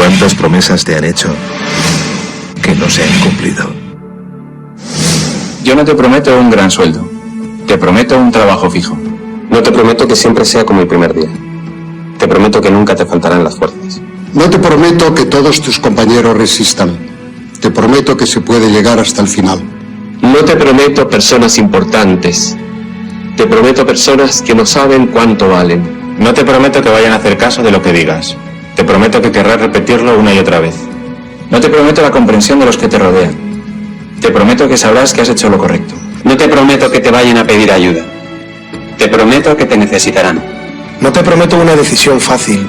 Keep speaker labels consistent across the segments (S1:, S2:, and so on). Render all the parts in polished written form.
S1: ¿Cuántas promesas te han hecho que no se han cumplido?
S2: Yo no te prometo un gran sueldo. Te prometo un trabajo fijo.
S3: No te prometo que siempre sea como el primer día. Te prometo que nunca te faltarán las fuerzas.
S4: No te prometo que todos tus compañeros resistan. Te prometo que se puede llegar hasta el final.
S3: No te prometo personas importantes. Te prometo personas que no saben cuánto valen.
S2: No te prometo que vayan a hacer caso de lo que digas. Te prometo que querrás repetirlo una y otra vez. No te prometo la comprensión de los que te rodean. Te prometo que sabrás que has hecho lo correcto.
S3: No te prometo que te vayan a pedir ayuda. Te prometo que te necesitarán.
S5: No te prometo una decisión fácil.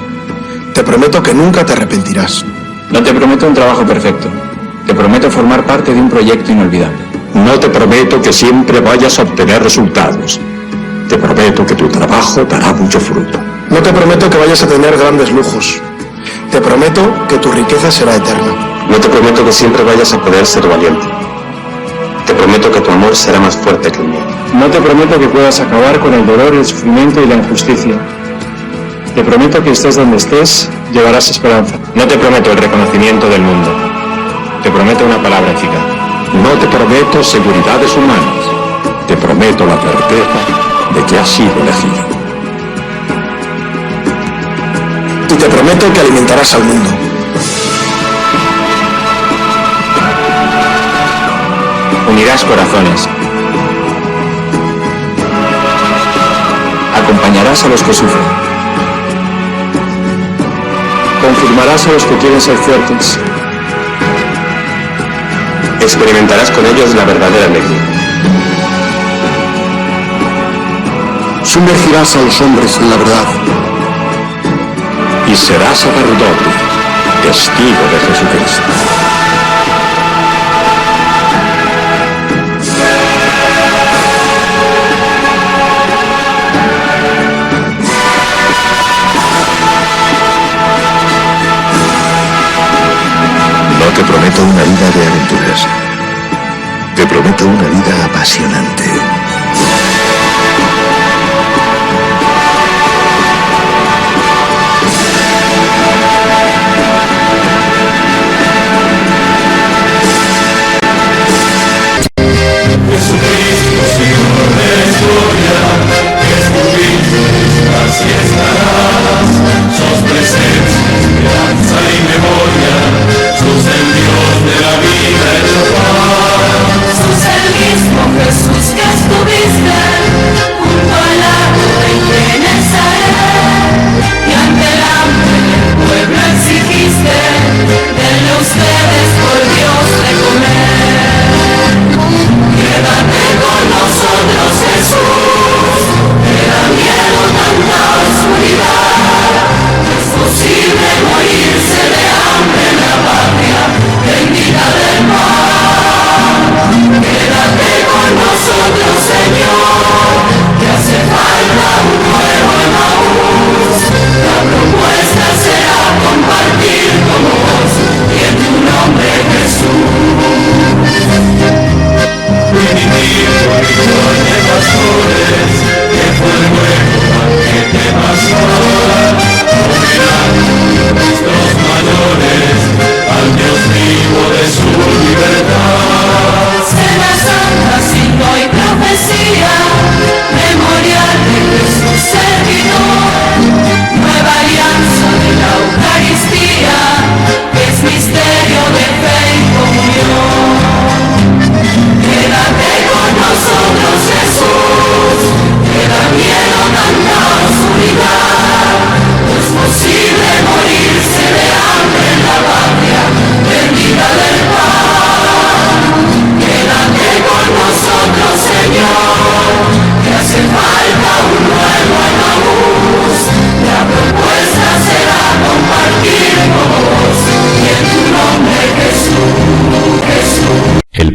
S5: Te prometo que nunca te arrepentirás.
S2: No te prometo un trabajo perfecto. Te prometo formar parte de un proyecto inolvidable.
S6: No te prometo que siempre vayas a obtener resultados. Te prometo que tu trabajo dará mucho fruto.
S5: No te prometo que vayas a tener grandes lujos. Te prometo que tu riqueza será eterna.
S3: No te prometo que siempre vayas a poder ser valiente. Te prometo que tu amor será más fuerte que el mío.
S2: No te prometo que puedas acabar con el dolor, el sufrimiento y la injusticia. Te prometo que estés donde estés, llevarás esperanza. No te prometo el reconocimiento del mundo. Te prometo una palabra eficaz.
S6: No te prometo seguridades humanas. Te prometo la certeza de que has sido elegido.
S5: Y te prometo que alimentarás al mundo.
S2: Unirás corazones. Acompañarás a los que sufren. Confirmarás a los que quieren ser fuertes.
S3: Experimentarás con ellos la verdadera alegría.
S4: Sumergirás a los hombres en la verdad.
S6: Y serás sacerdote, testigo de Jesucristo.
S1: No te prometo una vida de aventuras. Te prometo una vida apasionante.
S7: Jesús que estuviste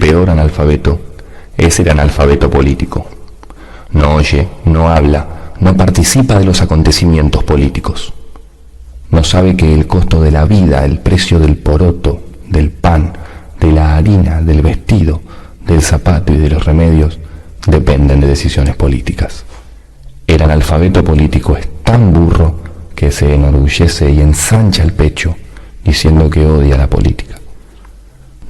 S8: peor analfabeto es el analfabeto político. No oye, no habla, no participa de los acontecimientos políticos. No sabe que el costo de la vida, el precio del poroto, del pan, de la harina, del vestido, del zapato y de los remedios dependen de decisiones políticas. El analfabeto político es tan burro que se enorgullece y ensancha el pecho diciendo que odia la política.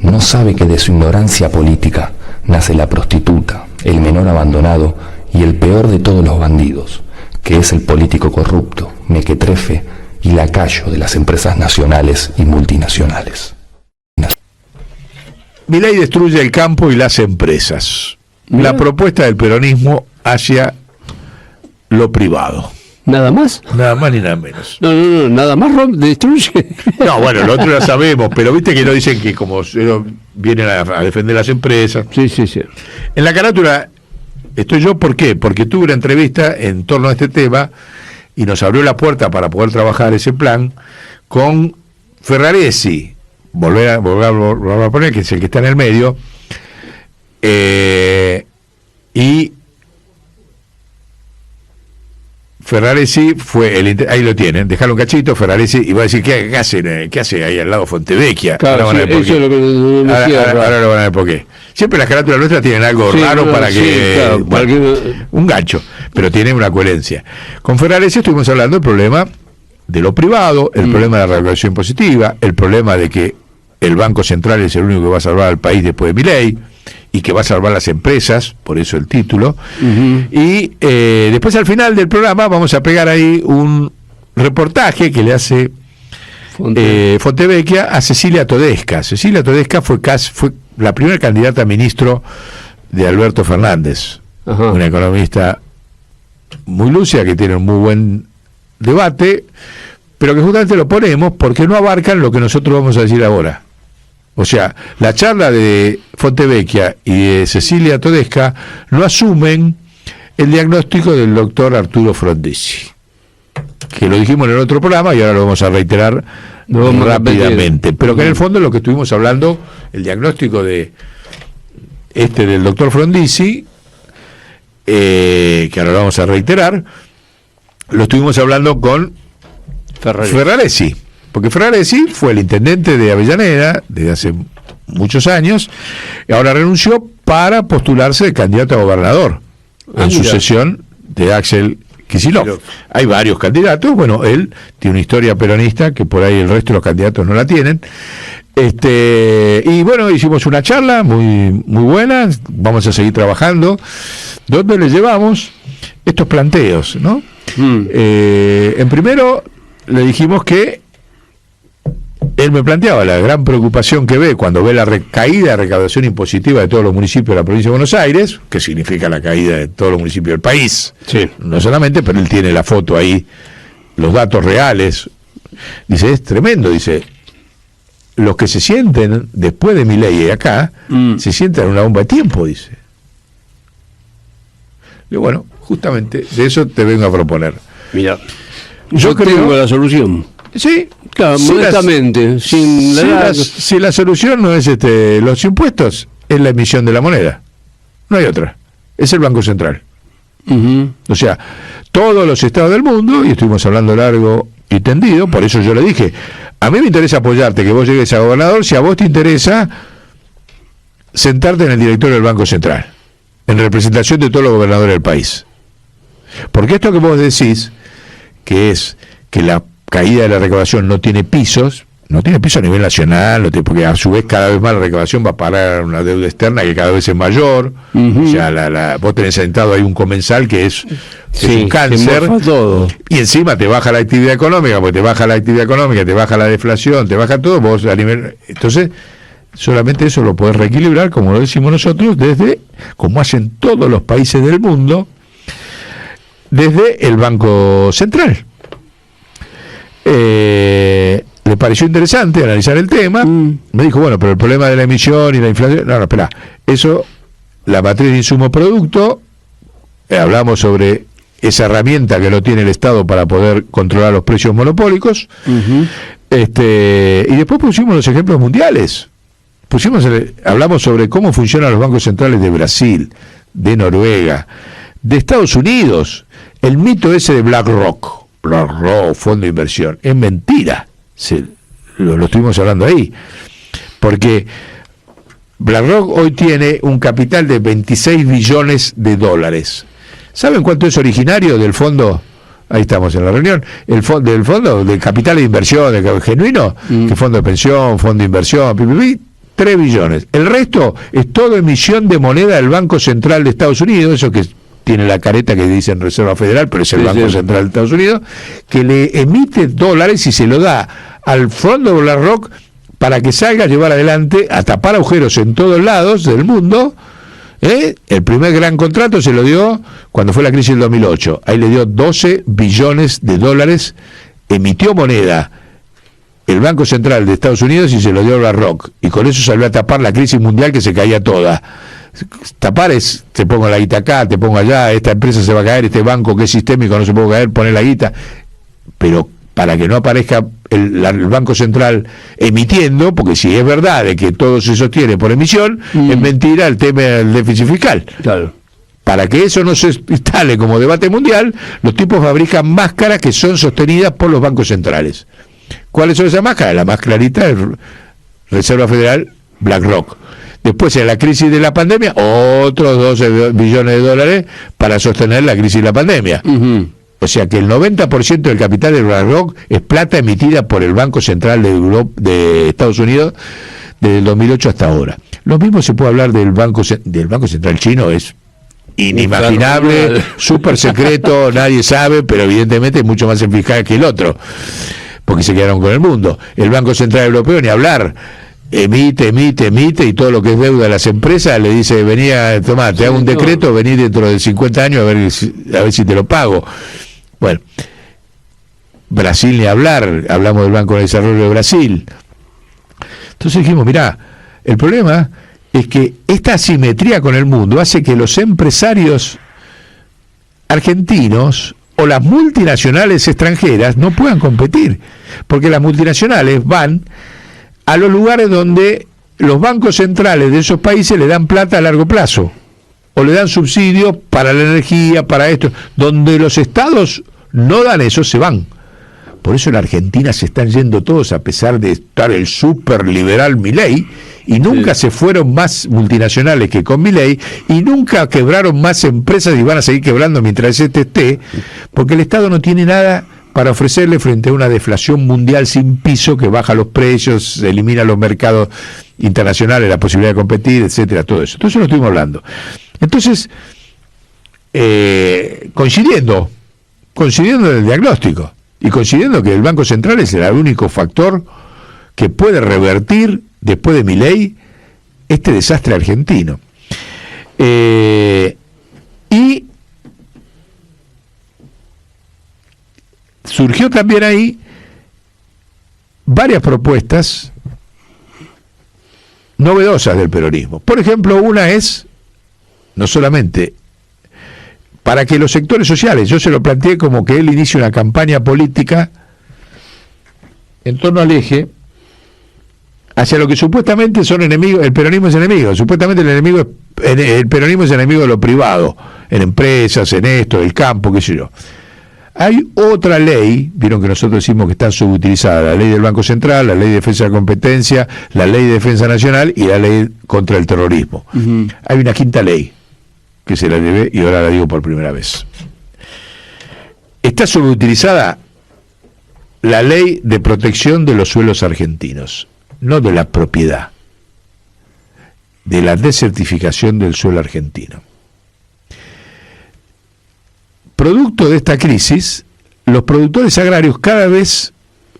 S8: No sabe que de su ignorancia política nace la prostituta, el menor abandonado y el peor de todos los bandidos, que es el político corrupto, mequetrefe y lacayo de las empresas nacionales y multinacionales.
S9: Milei destruye el campo y las empresas. La propuesta del peronismo hacia lo privado.
S10: ¿Nada más?
S9: Nada más ni nada menos.
S10: No, nada más destruye.
S9: No, bueno, lo otro ya sabemos, pero viste que no dicen que como vienen a defender las empresas.
S10: Sí.
S9: En la carátula estoy yo, ¿por qué? Porque tuve una entrevista en torno a este tema y nos abrió la puerta para poder trabajar ese plan con Ferraresi, volver a poner, que es el que está en el medio, y Ferraresi fue ahí lo tienen, dejaron un cachito, Ferraresi, y va a decir, ¿qué hace ahí al lado Fontevecchia?
S10: Claro,
S9: ahora,
S10: eso es lo que
S9: ahora lo van a ver por qué. Siempre las carátulas nuestras tienen algo raro para que... un gancho, pero tienen una coherencia. Con Ferraresi estuvimos hablando del problema de lo privado, el problema de la regulación impositiva, el problema de que el Banco Central es el único que va a salvar al país después de Milei, y que va a salvar las empresas, por eso el título. Y después al final del programa vamos a pegar ahí un reportaje que le hace Fontevecchia a Cecilia Todesca. Cecilia Todesca fue la primera candidata a ministro de Alberto Fernández, una economista muy lúcida, que tiene un muy buen debate, pero que justamente lo ponemos porque no abarcan lo que nosotros vamos a decir ahora. O sea, la charla de Fontevecchia y de Cecilia Todesca no asumen el diagnóstico del doctor Arturo Frondizi, que lo dijimos en el otro programa y ahora lo vamos a reiterar rápidamente, pero que en el fondo lo que estuvimos hablando, el diagnóstico del doctor Frondizi, que ahora lo vamos a reiterar, lo estuvimos hablando con Ferraresi. Porque Ferraresi fue el intendente de Avellaneda desde hace muchos años y ahora renunció para postularse de candidato a gobernador en sucesión de Axel Kicillof. Hay varios candidatos, bueno, él tiene una historia peronista que por ahí el resto de los candidatos no la tienen. Y bueno, hicimos una charla muy buena, vamos a seguir trabajando, donde le llevamos estos planteos, ¿no? En primero le dijimos que él me planteaba la gran preocupación que ve cuando ve la caída de recaudación impositiva de todos los municipios de la provincia de Buenos Aires, que significa la caída de todos los municipios del país, no solamente, pero él tiene la foto ahí, los datos reales. Dice, es tremendo, dice, los que se sienten después de Milei acá, se sienten en una bomba de tiempo, dice. Y bueno, justamente de eso te vengo a proponer.
S10: Mira, yo tengo la solución.
S9: Sí,
S10: claro, modestamente,
S9: si la solución no es los impuestos, es la emisión de la moneda. No hay otra. Es el Banco Central. O sea, todos los estados del mundo, y estuvimos hablando largo y tendido, por eso yo le dije, a mí me interesa apoyarte, que vos llegues a gobernador, si a vos te interesa sentarte en el directorio del Banco Central, en representación de todos los gobernadores del país. Porque esto que vos decís, que es que la caída de la recaudación no tiene pisos a nivel nacional, porque a su vez cada vez más la recaudación va a parar una deuda externa que cada vez es mayor. O sea, vos tenés sentado ahí un comensal que es un cáncer, todo. Y encima te baja la actividad económica, porque te baja la actividad económica, te baja la deflación, te baja todo, vos a nivel... Entonces, solamente eso lo podés reequilibrar, como lo decimos nosotros, como hacen todos los países del mundo, desde el Banco Central. Le pareció interesante analizar el tema. Me dijo, bueno, pero el problema de la emisión y la inflación, no, espera, eso, la matriz de insumo producto, hablamos sobre esa herramienta que no tiene el Estado para poder controlar los precios monopólicos. Y después pusimos los ejemplos mundiales. Hablamos sobre cómo funcionan los bancos centrales de Brasil, de Noruega, de Estados Unidos, el mito ese de BlackRock, fondo de inversión, es mentira. Lo estuvimos hablando ahí, porque BlackRock hoy tiene un capital de $26 billones. ¿Saben cuánto es originario del fondo Ahí estamos en la reunión. El fondo de capital de inversión, de genuino, que fondo de pensión, fondo de inversión, 3 billones. El resto es todo emisión de moneda del Banco Central de Estados Unidos, eso que tiene la careta que dicen Reserva Federal, pero es el Banco Central de Estados Unidos, que le emite dólares y se lo da al fondo de BlackRock para que salga a llevar adelante, a tapar agujeros en todos lados del mundo. El primer gran contrato se lo dio cuando fue la crisis del 2008. Ahí le dio 12 billones de dólares, emitió moneda el Banco Central de Estados Unidos y se lo dio a BlackRock. Y con eso salió a tapar la crisis mundial que se caía toda. Tapar es, te pongo la guita acá, te pongo allá, esta empresa se va a caer, este banco que es sistémico no se puede caer, poner la guita. Pero para que no aparezca el Banco Central emitiendo, porque si es verdad de que todo se sostiene por emisión, es mentira el tema del déficit fiscal.
S10: Claro.
S9: Para que eso no se instale como debate mundial, los tipos fabrican máscaras que son sostenidas por los bancos centrales. ¿Cuáles son esas máscaras? La más clarita es Reserva Federal, BlackRock. Después, en la crisis de la pandemia, otros 12 billones de dólares para sostener la crisis de la pandemia. O sea que el 90% del capital de BlackRock es plata emitida por el Banco Central de Estados Unidos desde el 2008 hasta ahora. Lo mismo se puede hablar del Banco Central chino, es inimaginable, súper secreto, nadie sabe, pero evidentemente es mucho más eficaz que el otro, porque se quedaron con el mundo. El Banco Central Europeo, ni hablar, emite, y todo lo que es deuda de las empresas le dice, venía, tomá, te hago un decreto, vení dentro de 50 años a ver si te lo pago. Bueno, Brasil ni hablar, hablamos del Banco de Desarrollo de Brasil. Entonces dijimos, mirá, el problema es que esta asimetría con el mundo hace que los empresarios argentinos o las multinacionales extranjeras no puedan competir, porque las multinacionales van a los lugares donde los bancos centrales de esos países le dan plata a largo plazo, o le dan subsidios para la energía, para esto. Donde los estados no dan eso, se van. Por eso en Argentina se están yendo todos, a pesar de estar el súper liberal Milei, y nunca se fueron más multinacionales que con Milei, y nunca quebraron más empresas y van a seguir quebrando mientras este esté, porque el Estado no tiene nada para ofrecerle frente a una deflación mundial sin piso que baja los precios, elimina los mercados internacionales, la posibilidad de competir, etcétera, todo eso. Entonces lo estuvimos hablando. Entonces, coincidiendo en el diagnóstico y coincidiendo que el Banco Central es el único factor que puede revertir, después de Milei, este desastre argentino. Y surgió también ahí varias propuestas novedosas del peronismo. Por ejemplo, una es, no solamente para que los sectores sociales, yo se lo planteé como que él inicie una campaña política en torno al eje hacia lo que supuestamente son enemigos, el peronismo es enemigo, supuestamente el peronismo es enemigo de lo privado, en empresas, en esto, el campo, qué sé yo. Hay otra ley, vieron que nosotros decimos que están subutilizadas, la ley del Banco Central, la ley de defensa de la competencia, la ley de defensa nacional y la ley contra el terrorismo. Hay una quinta ley que se la llevé y ahora la digo por primera vez. Está subutilizada la ley de protección de los suelos argentinos, no de la propiedad, de la desertificación del suelo argentino. Producto de esta crisis, los productores agrarios cada vez,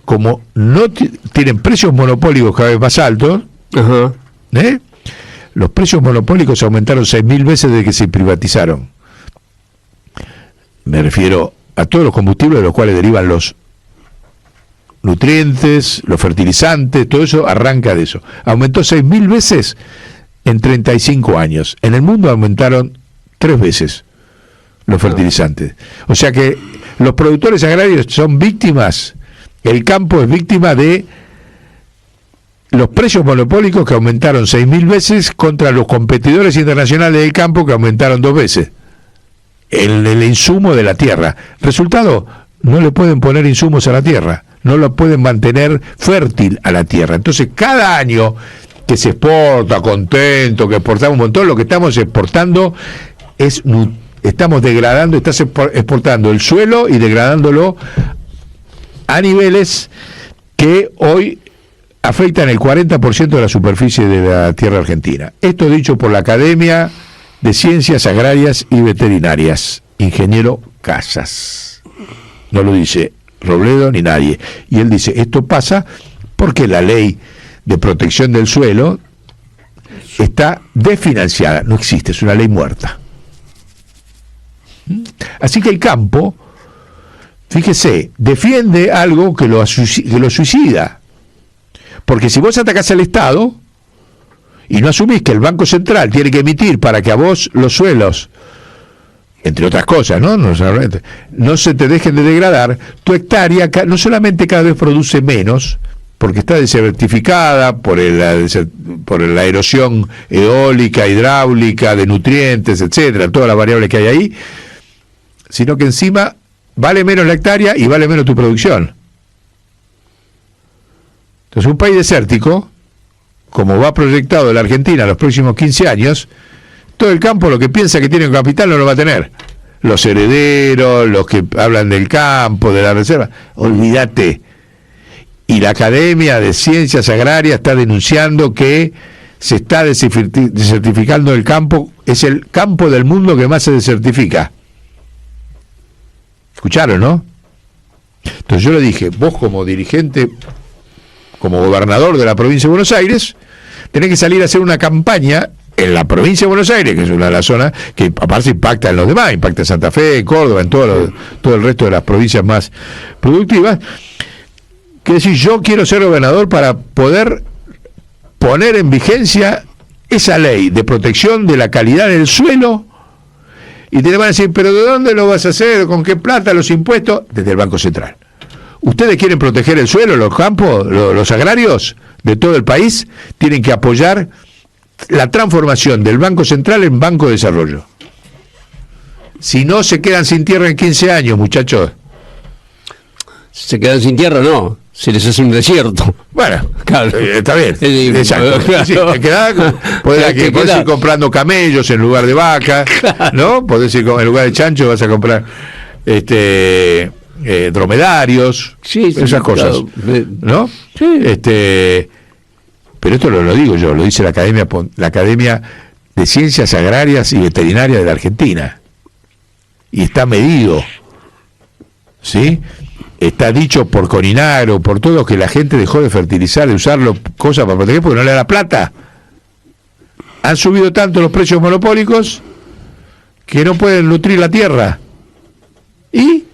S9: como no tienen precios monopólicos cada vez más altos, los precios monopólicos aumentaron 6.000 veces desde que se privatizaron. Me refiero a todos los combustibles de los cuales derivan los nutrientes, los fertilizantes, todo eso arranca de eso. Aumentó 6.000 veces en 35 años. En el mundo aumentaron 3 veces los fertilizantes. O sea que los productores agrarios son víctimas, el campo es víctima de los precios monopólicos que aumentaron 6.000 veces contra los competidores internacionales del campo que aumentaron 2 veces. El insumo de la tierra. Resultado, no le pueden poner insumos a la tierra, no lo pueden mantener fértil a la tierra. Entonces, cada año que se exporta, contento, que exportamos un montón, lo que estamos exportando es estamos degradando, estás exportando el suelo y degradándolo a niveles que hoy afectan el 40% de la superficie de la tierra argentina. Esto dicho por la Academia de Ciencias Agrarias y Veterinarias, ingeniero Casas. No lo dice Robledo ni nadie. Y él dice, esto pasa porque la ley de protección del suelo está desfinanciada, no existe, es una ley muerta. Así que el campo, fíjese, defiende algo que lo suicida. Porque si vos atacás al Estado y no asumís que el Banco Central tiene que emitir para que a vos los suelos, entre otras cosas, no se te dejen de degradar, tu hectárea no solamente cada vez produce menos, porque está desertificada por la erosión eólica, hidráulica, de nutrientes, etcétera, todas las variables que hay ahí, sino que encima vale menos la hectárea y vale menos tu producción. Entonces, un país desértico, como va proyectado la Argentina en los próximos 15 años, todo el campo lo que piensa que tiene un capital no lo va a tener. Los herederos, los que hablan del campo, de la reserva, olvídate. Y la Academia de Ciencias Agrarias está denunciando que se está desertificando el campo, es el campo del mundo que más se desertifica. ¿Escucharon, no? Entonces yo le dije, vos como dirigente, como gobernador de la provincia de Buenos Aires, tenés que salir a hacer una campaña en la provincia de Buenos Aires, que es una de las zonas que aparte impacta en los demás, impacta en Santa Fe, en Córdoba, en todo el resto de las provincias más productivas, que decir, yo quiero ser gobernador para poder poner en vigencia esa ley de protección de la calidad del suelo. Y te van a decir, pero ¿de dónde lo vas a hacer? ¿Con qué plata? ¿Los impuestos? Desde el Banco Central. ¿Ustedes quieren proteger el suelo, los campos, los agrarios de todo el país? Tienen que apoyar la transformación del Banco Central en Banco de Desarrollo. Si no, se quedan sin tierra en 15 años, muchachos.
S10: Se quedan sin tierra, no. Se les hace un desierto.
S9: Bueno,
S10: claro.
S9: Está bien. Exacto.
S10: Claro.
S9: Sí, podés ir comprando camellos en lugar de vacas, ¿no? Podés ir en lugar de chancho, vas a comprar dromedarios,
S10: sí,
S9: esas cosas, claro. ¿No? Sí. Pero esto lo digo yo, lo dice la Academia de Ciencias Agrarias y Veterinarias de la Argentina. Y está medido, ¿sí? Está dicho por Coninagro, por todo, que la gente dejó de fertilizar, de usarlo, cosas para proteger, porque no le da la plata. Han subido tanto los precios monopólicos que no pueden nutrir la tierra. Y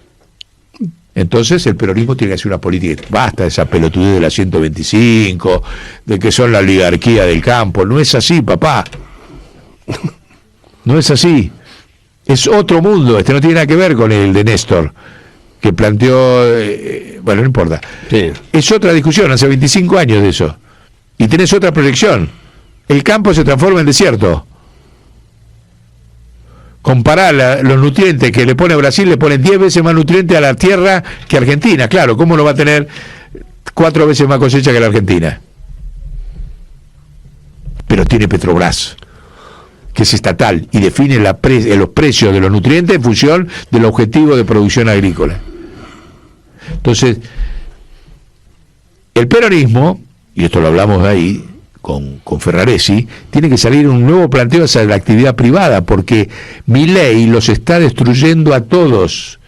S9: entonces el peronismo tiene que hacer una política. Basta de esa pelotudez de la 125, de que son la oligarquía del campo. No es así, papá. No es así. Es otro mundo. No tiene nada que ver con el de Néstor, que planteó, bueno, no importa. Sí. Es otra discusión, hace 25 años de eso. Y tenés otra proyección. El campo se transforma en desierto. Comparar los nutrientes que le pone Brasil, le ponen 10 veces más nutrientes a la tierra que Argentina. Claro, ¿cómo no va a tener 4 veces más cosecha que la Argentina? Pero tiene Petrobras, que es estatal, y define los precios de los nutrientes en función del objetivo de producción agrícola. Entonces, el peronismo, y esto lo hablamos ahí con Ferraresi, tiene que salir un nuevo planteo hacia la actividad privada, porque Milei los está destruyendo a todos.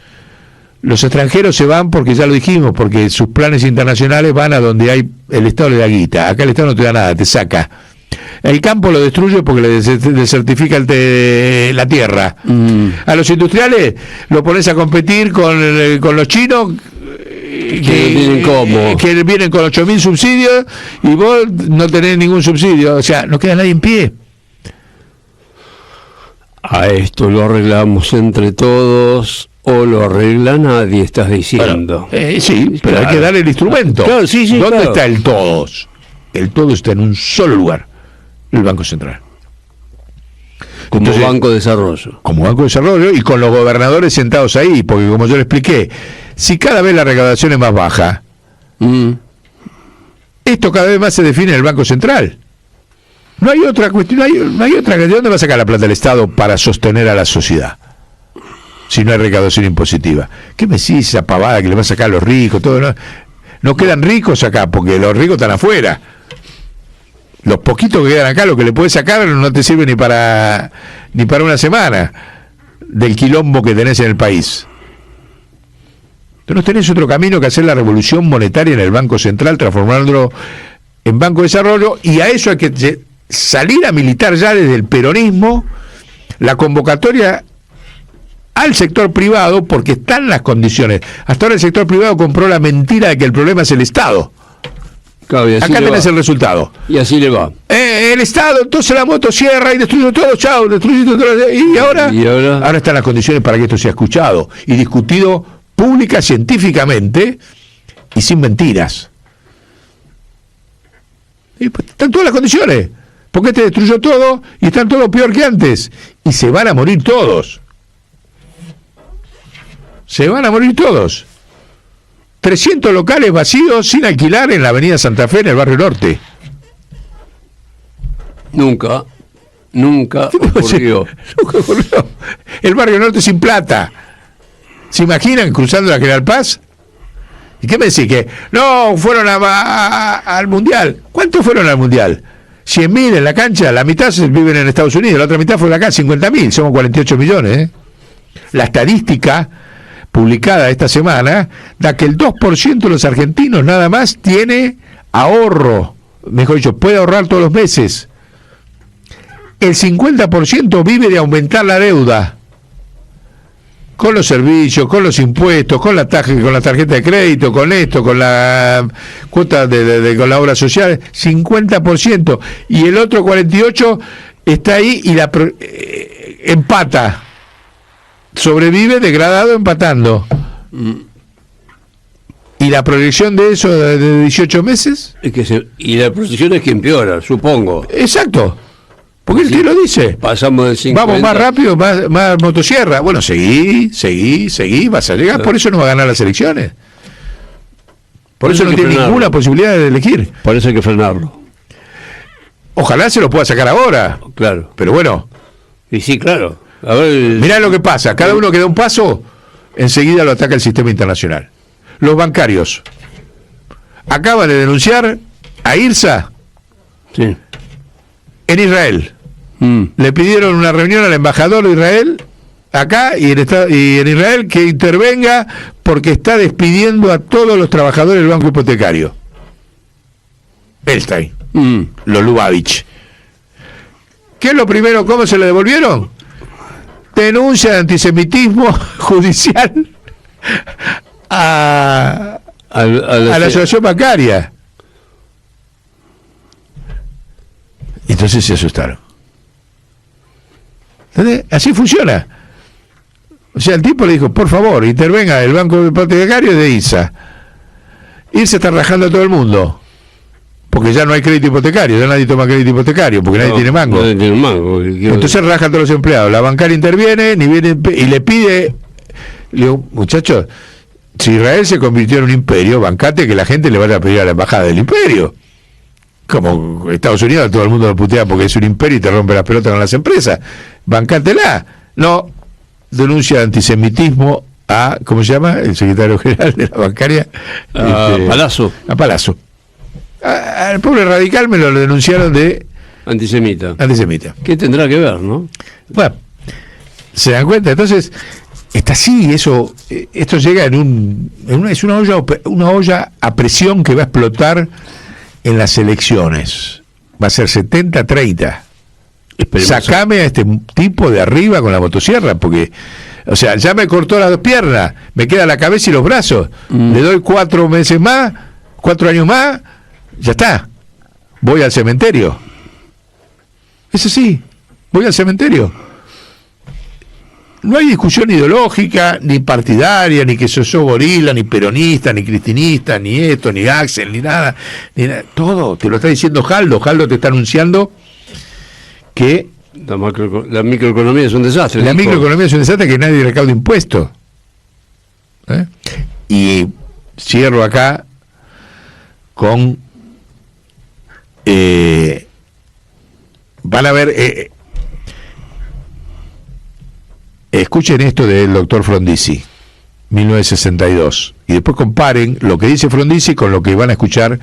S9: Los extranjeros se van porque, ya lo dijimos, porque sus planes internacionales van a donde hay el Estado le da guita. Acá el Estado no te da nada, te saca. El campo lo destruye porque le desertifica la tierra. A los industriales lo pones a competir con los chinos que vienen con 8.000 subsidios y vos no tenés ningún subsidio. O sea, no queda nadie en pie.
S10: A esto lo arreglamos entre todos o lo arregla nadie, estás diciendo.
S9: Bueno, sí, pero claro, hay que darle el instrumento.
S10: Claro, sí,
S9: ¿Dónde está el todos? El todo está en un solo lugar, el Banco Central.
S10: Como Banco de Desarrollo.
S9: Como Banco de Desarrollo y con los gobernadores sentados ahí, porque como yo le expliqué, si cada vez la recaudación es más baja, esto cada vez más se define en el Banco Central. No hay otra cuestión, no hay otra. ¿De dónde va a sacar la plata el Estado para sostener a la sociedad? si no hay recaudación impositiva. ¿Qué me decís esa pavada que le va a sacar a los ricos? Todo, no quedan ricos acá, porque los ricos están afuera. Los poquitos que quedan acá, lo que le puedes sacar no te sirve ni para una semana del quilombo que tenés en el país. Entonces no tenés otro camino que hacer la revolución monetaria en el Banco Central, transformándolo en Banco de Desarrollo, y a eso hay que salir a militar ya desde el peronismo la convocatoria al sector privado, porque están las condiciones. Hasta ahora el sector privado compró la mentira de que el problema es el Estado.
S10: Claro,
S9: acá tenés el resultado.
S10: Y así le va.
S9: El Estado, entonces la motosierra y destruyó todo, chao, destruyó todo. ¿Y ahora están las condiciones para que esto sea escuchado y discutido pública, científicamente y sin mentiras. Y pues, están todas las condiciones. Porque te destruyó todo y están todos peor que antes. Y se van a morir todos. Se van a morir todos. 300 locales vacíos sin alquilar en la avenida Santa Fe, en el barrio norte.
S10: Nunca ocurrió.
S9: Nunca ocurrió. El barrio norte sin plata. ¿Se imaginan cruzando la General Paz? ¿Y qué me decís? Que no, fueron al Mundial. ¿Cuántos fueron al Mundial? 100.000 en la cancha, la mitad viven en Estados Unidos, la otra mitad fue acá, 50.000, somos 48 millones. ¿eh? La estadística publicada esta semana da que el 2% de los argentinos nada más tiene ahorro, mejor dicho, puede ahorrar todos los meses. El 50% vive de aumentar la deuda, con los servicios, con los impuestos, con la tarjeta de crédito, con esto, con la cuota con la obra social, 50%, y el otro 48% está ahí y empata, sobrevive degradado empatando. ¿Y la proyección de eso de 18 meses?
S10: Y la proyección es que empeora, supongo.
S9: Exacto. Porque él te lo dice.
S10: Pasamos del 50.
S9: Vamos más rápido, más motosierra. Bueno, seguí, vas a llegar. Por eso no va a ganar las elecciones. Por eso no tiene ninguna posibilidad de elegir.
S10: Por eso hay que frenarlo.
S9: Ojalá se lo pueda sacar ahora.
S10: Claro.
S9: Pero bueno.
S10: Y sí, claro. A ver,
S9: mirá lo que pasa. Cada uno que da un paso, enseguida lo ataca el sistema internacional. Los bancarios acaban de denunciar a IRSA en Israel. Le pidieron una reunión al embajador de Israel acá y en Israel que intervenga porque está despidiendo a todos los trabajadores del banco hipotecario. Elstein, los Lubavitch. ¿Qué es lo primero? ¿Cómo se le devolvieron? Denuncia de antisemitismo judicial a la asociación bancaria. Entonces se asustaron. ¿Entendés? Así funciona. O sea, el tipo le dijo, por favor, intervenga el banco hipotecario de IRSA. IRSA está rajando a todo el mundo. Porque ya no hay crédito hipotecario, ya nadie toma crédito hipotecario, porque nadie tiene mango.
S10: Nadie tiene mango.
S9: Entonces raja a todos los empleados. La bancaria interviene y le pide, le digo, muchachos, si Israel se convirtió en un imperio, bancate que la gente le vaya a pedir a la embajada del imperio. Como Estados Unidos, todo el mundo lo putea porque es un imperio y te rompe las pelotas con las empresas. Bancátela. No, denuncia de antisemitismo a, ¿cómo se llama? El secretario general de la bancaria.
S10: Palazzo.
S9: A Palazzo. Al pobre radical me lo denunciaron de
S10: antisemita.
S9: ¿Qué
S10: tendrá que ver, no?
S9: Bueno, ¿se dan cuenta? Entonces, está así, esto llega es una olla a presión que va a explotar en las elecciones. Va a ser 70-30. Sacame a este tipo de arriba con la motosierra, porque, o sea, ya me cortó las dos piernas, me queda la cabeza y los brazos. Le doy 4 meses más, 4 años más, ya está. Voy al cementerio. Es así, voy al cementerio. No hay discusión ideológica, ni partidaria, ni que sos gorila, ni peronista, ni cristinista, ni esto, ni Axel, ni nada. Todo, te lo está diciendo Jaldo. Jaldo te está anunciando que
S10: la microeconomía es un desastre.
S9: La microeconomía es un desastre, que nadie recauda impuestos. Y cierro acá con... van a ver... escuchen esto del doctor Frondizi, 1962, y después comparen lo que dice Frondizi con lo que van a escuchar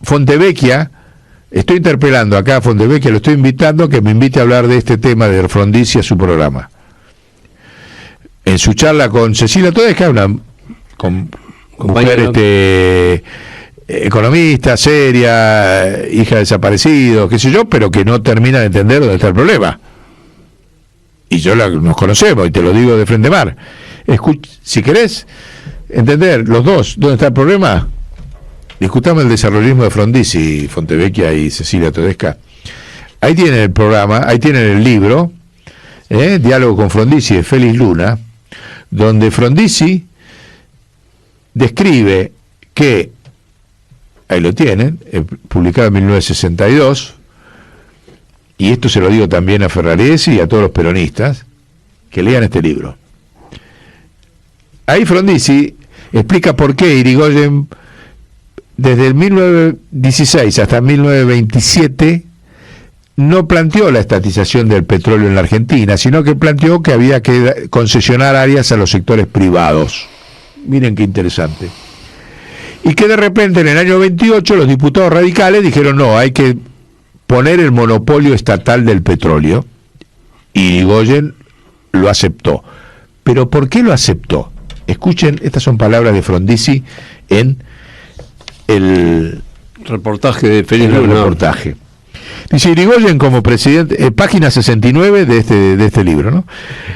S9: Fontevecchia. Estoy interpelando acá a Fontevecchia, lo estoy invitando a que me invite a hablar de este tema de Frondizi a su programa. En su charla con Cecilia Todesca, una mujer economista, seria, hija de desaparecidos, qué sé yo, pero que no termina de entender dónde está el problema. Y nos conocemos, y te lo digo de frente mar. Si querés entender los dos dónde está el problema, discutamos el desarrollismo de Frondizi, Fontevecchia y Cecilia Todesca. Ahí tienen el programa, ahí tienen el libro, Diálogo con Frondizi, de Félix Luna, donde Frondizi describe que, ahí lo tienen, publicado en 1962, y esto se lo digo también a Ferraresi y a todos los peronistas, que lean este libro. Ahí Frondizi explica por qué Irigoyen, desde el 1916 hasta 1927, no planteó la estatización del petróleo en la Argentina, sino que planteó que había que concesionar áreas a los sectores privados. Miren qué interesante. Y que de repente en el año 28 los diputados radicales dijeron no, hay que poner el monopolio estatal del petróleo. Y Irigoyen lo aceptó. ¿Pero por qué lo aceptó? Escuchen, estas son palabras de Frondizi en el
S10: reportaje de Félix
S9: Luna.
S10: Reportaje.
S9: Dice Irigoyen como presidente, página 69 de este libro, ¿no?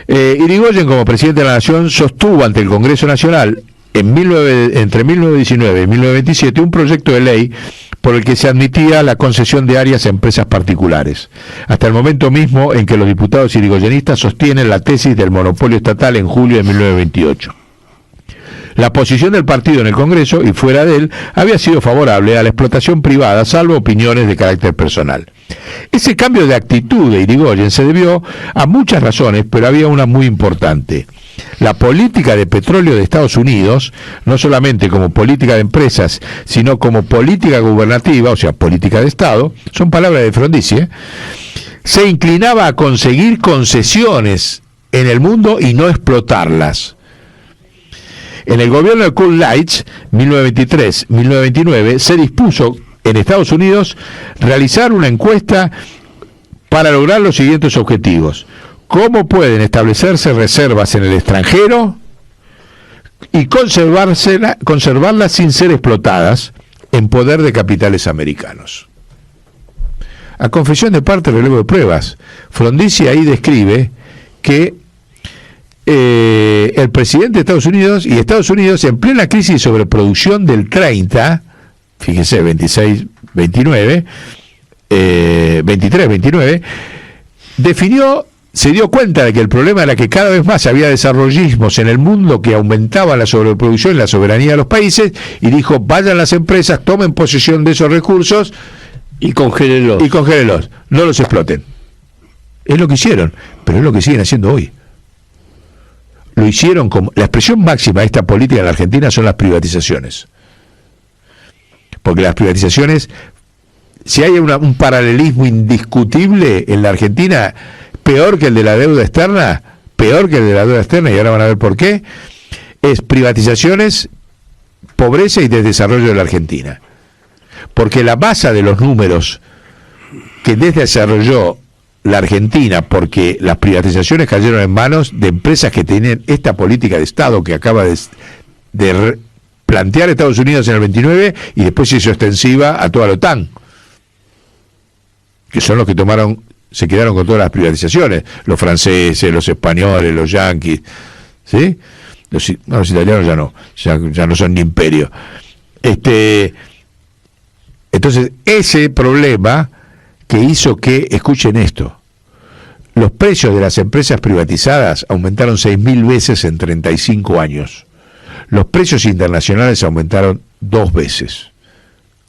S9: Irigoyen como presidente de la Nación sostuvo ante el Congreso Nacional entre 1919 y 1927 un proyecto de ley por el que se admitía la concesión de áreas a empresas particulares, hasta el momento mismo en que los diputados irigoyenistas sostienen la tesis del monopolio estatal en julio de 1928. La posición del partido en el Congreso y fuera de él había sido favorable a la explotación privada, salvo opiniones de carácter personal. Ese cambio de actitud de Irigoyen se debió a muchas razones, pero había una muy importante. La política de petróleo de Estados Unidos, no solamente como política de empresas, sino como política gubernativa, o sea, política de Estado, son palabras de Frondizi, se inclinaba a conseguir concesiones en el mundo y no explotarlas. En el gobierno de Cool Lights, 1923-1929, se dispuso en Estados Unidos realizar una encuesta para lograr los siguientes objetivos. ¿Cómo pueden establecerse reservas en el extranjero y conservarlas sin ser explotadas en poder de capitales americanos? A confesión de parte, relevo de pruebas. Frondizi ahí describe que el presidente de Estados Unidos y Estados Unidos en plena crisis de sobreproducción del 30, fíjense, 26, 29, 23, 29, se dio cuenta de que el problema era que cada vez más había desarrollismos en el mundo que aumentaban la sobreproducción y la soberanía de los países, y dijo, vayan las empresas, tomen posesión de esos recursos
S10: y congélenlos.
S9: No los exploten. Es lo que hicieron, pero es lo que siguen haciendo hoy. Lo hicieron como la expresión máxima de esta política en la Argentina son las privatizaciones. Porque las privatizaciones, si hay un paralelismo indiscutible en la Argentina, peor que el de la deuda externa, y ahora van a ver por qué, es privatizaciones, pobreza y desdesarrollo de la Argentina. Porque la masa de los números que desarrolló la Argentina, porque las privatizaciones cayeron en manos de empresas que tenían esta política de Estado que acaba de plantear Estados Unidos en el 29 y después se hizo extensiva a toda la OTAN, que son los que se quedaron con todas las privatizaciones, los franceses, los españoles, los yanquis, ¿sí? Los italianos ya no son ni imperio. Entonces, ese problema que hizo que, escuchen esto, los precios de las empresas privatizadas aumentaron 6.000 veces en 35 años. Los precios internacionales aumentaron 2 veces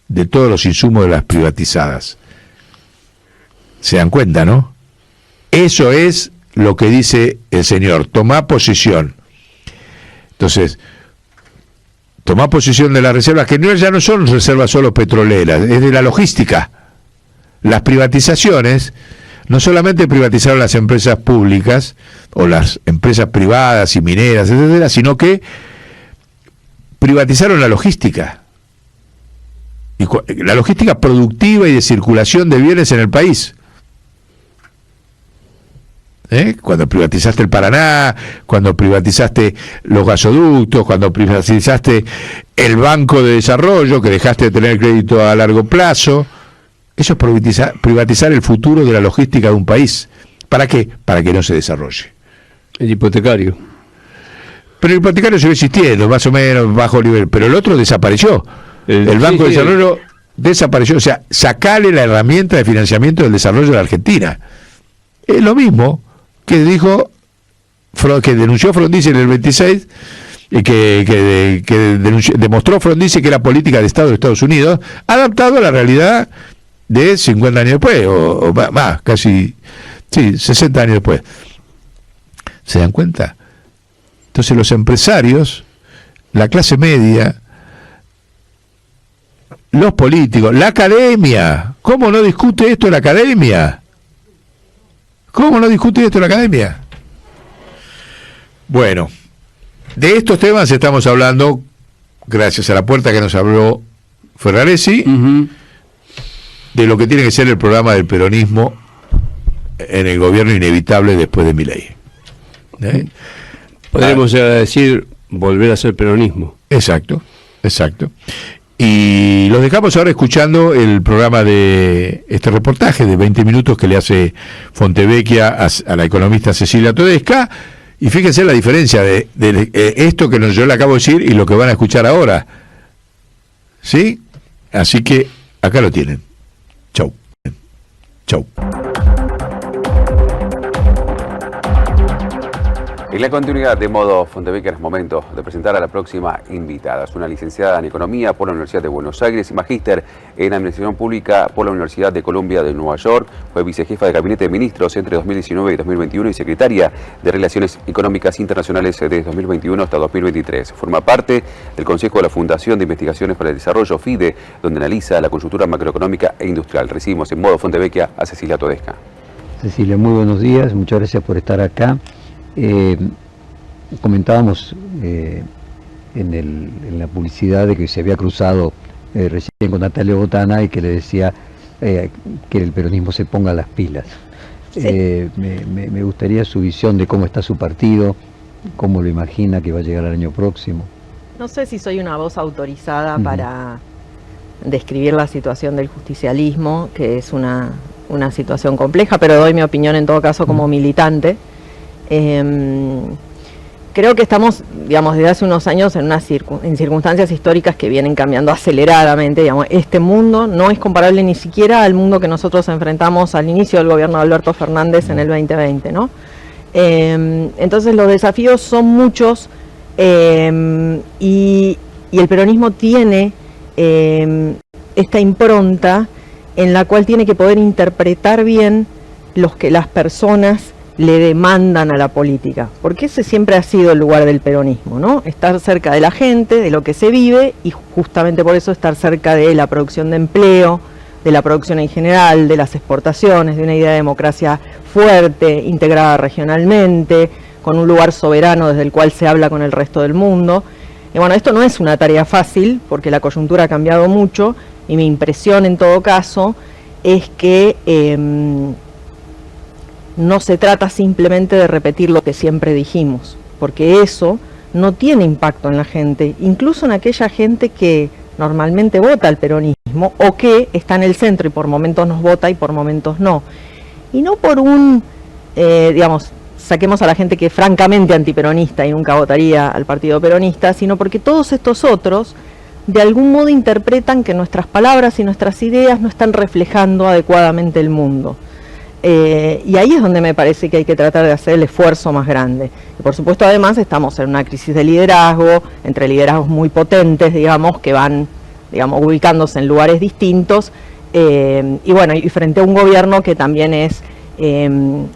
S9: de todos los insumos de las privatizadas. ¿Se dan cuenta, no? Eso es lo que dice el señor, tomá posesión. Entonces, tomá posesión de las reservas, que ya no son reservas solo petroleras, es de la logística. Las privatizaciones no solamente privatizaron las empresas públicas o las empresas privadas y mineras, etcétera, sino que privatizaron la logística. Y la logística productiva y de circulación de bienes en el país. Cuando privatizaste el Paraná, cuando privatizaste los gasoductos, cuando privatizaste el Banco de Desarrollo, que dejaste de tener crédito a largo plazo, eso es privatizar el futuro de la logística de un país. ¿Para qué? Para que no se desarrolle.
S10: El hipotecario.
S9: Pero el hipotecario sigue existiendo, más o menos bajo nivel, pero el otro desapareció. El Banco de Desarrollo desapareció, o sea, sacale la herramienta de financiamiento del desarrollo de la Argentina. Es lo mismo que dijo, que denunció Frondizi en el 26, y que demostró Frondizi que era política de Estado de Estados Unidos, adaptado a la realidad de 50 años después, o más, casi, sí, 60 años después. ¿Se dan cuenta? Entonces los empresarios, la clase media, los políticos, la academia, ¿cómo no discute esto la academia? ¿Cómo no discute esto la academia? Bueno, de estos temas estamos hablando gracias a la puerta que nos abrió Ferraresi, de lo que tiene que ser el programa del peronismo en el gobierno inevitable después de Milei.
S10: Podríamos decir volver a ser peronismo.
S9: Exacto, exacto. Y los dejamos ahora escuchando el programa de este reportaje de 20 minutos que le hace Fontevecchia a la economista Cecilia Todesca. Y fíjense la diferencia de esto que yo le acabo de decir y lo que van a escuchar ahora. ¿Sí? Así que acá lo tienen. Chau. Chau.
S11: En la continuidad de Modo Fontevecchia es momento de presentar a la próxima invitada. Es una licenciada en Economía por la Universidad de Buenos Aires y magíster en Administración Pública por la Universidad de Columbia de Nueva York. Fue vicejefa de Gabinete de Ministros entre 2019 y 2021 y secretaria de Relaciones Económicas Internacionales desde 2021 hasta 2023. Forma parte del Consejo de la Fundación de Investigaciones para el Desarrollo, FIDE, donde analiza la coyuntura macroeconómica e industrial. Recibimos en Modo Fontevecchia a Cecilia Todesca.
S12: Cecilia, muy buenos días, muchas gracias por estar acá. Comentábamos en la publicidad de que se había cruzado recién con Natalia Botana y que le decía que el peronismo se ponga las pilas. Sí. Me gustaría su visión de cómo está su partido, cómo lo imagina que va a llegar el año próximo.
S13: No sé si soy una voz autorizada para describir la situación del justicialismo, que es una situación compleja, pero doy mi opinión en todo caso como militante. Creo que estamos, digamos, desde hace unos años en circunstancias históricas que vienen cambiando aceleradamente. Digamos, este mundo no es comparable ni siquiera al mundo que nosotros enfrentamos al inicio del gobierno de Alberto Fernández en el 2020, ¿no? Entonces los desafíos son muchos y el peronismo tiene esta impronta en la cual tiene que poder interpretar bien los que las personas le demandan a la política, porque ese siempre ha sido el lugar del peronismo, ¿no? Estar cerca de la gente, de lo que se vive, y justamente por eso estar cerca de la producción de empleo, de la producción en general, de las exportaciones, de una idea de democracia fuerte, integrada regionalmente, con un lugar soberano desde el cual se habla con el resto del mundo. Y bueno, esto no es una tarea fácil, porque la coyuntura ha cambiado mucho, y mi impresión en todo caso es que no se trata simplemente de repetir lo que siempre dijimos, porque eso no tiene impacto en la gente, incluso en aquella gente que normalmente vota al peronismo o que está en el centro y por momentos nos vota y por momentos no. Y no por digamos, saquemos a la gente que es francamente antiperonista y nunca votaría al partido peronista, sino porque todos estos otros de algún modo interpretan que nuestras palabras y nuestras ideas no están reflejando adecuadamente el mundo. Y ahí es donde me parece que hay que tratar de hacer el esfuerzo más grande. Y por supuesto, además, estamos en una crisis de liderazgo, entre liderazgos muy potentes, digamos, que van, digamos, ubicándose en lugares distintos, y bueno, y frente a un gobierno que también es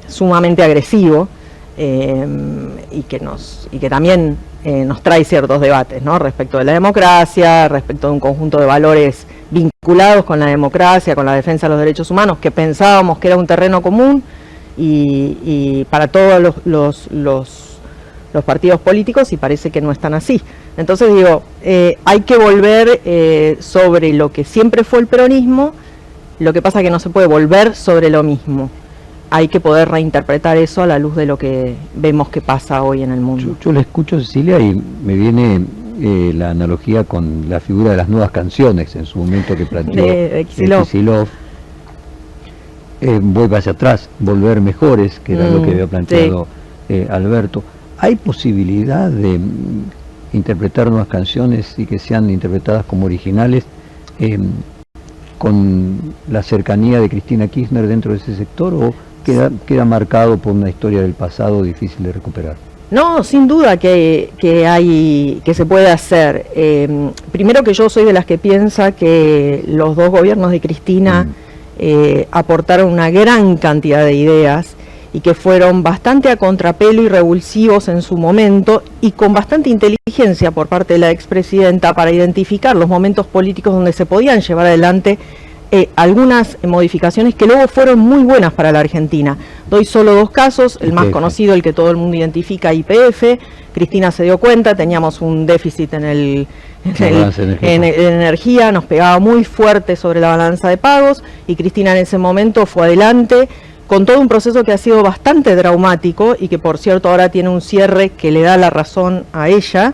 S13: sumamente agresivo, y que también nos trae ciertos debates, ¿no? Respecto de la democracia, respecto de un conjunto de valores vinculados con la democracia, con la defensa de los derechos humanos, que pensábamos que era un terreno común y para todos los partidos políticos, y parece que no están así. Entonces digo, hay que volver sobre lo que siempre fue el peronismo, lo que pasa es que no se puede volver sobre lo mismo. Hay que poder reinterpretar eso a la luz de lo que vemos que pasa hoy en el mundo.
S12: Yo la escucho, Cecilia, y me viene la analogía con la figura de las nuevas canciones en su momento que planteó Kicillof. Voy hacia atrás, volver mejores, que era lo que había planteado Alberto. ¿Hay posibilidad de interpretar nuevas canciones y que sean interpretadas como originales con la cercanía de Cristina Kirchner dentro de ese sector, o queda marcado por una historia del pasado difícil de recuperar?
S13: No, sin duda que se puede hacer. Primero, que yo soy de las que piensa que los dos gobiernos de Cristina aportaron una gran cantidad de ideas y que fueron bastante a contrapelo y revulsivos en su momento, y con bastante inteligencia por parte de la expresidenta para identificar los momentos políticos donde se podían llevar adelante algunas modificaciones que luego fueron muy buenas para la Argentina. Doy solo dos casos, el más conocido, el que todo el mundo identifica, YPF. Cristina se dio cuenta, teníamos un déficit en energía, nos pegaba muy fuerte sobre la balanza de pagos, y Cristina en ese momento fue adelante con todo un proceso que ha sido bastante traumático y que, por cierto, ahora tiene un cierre que le da la razón a ella.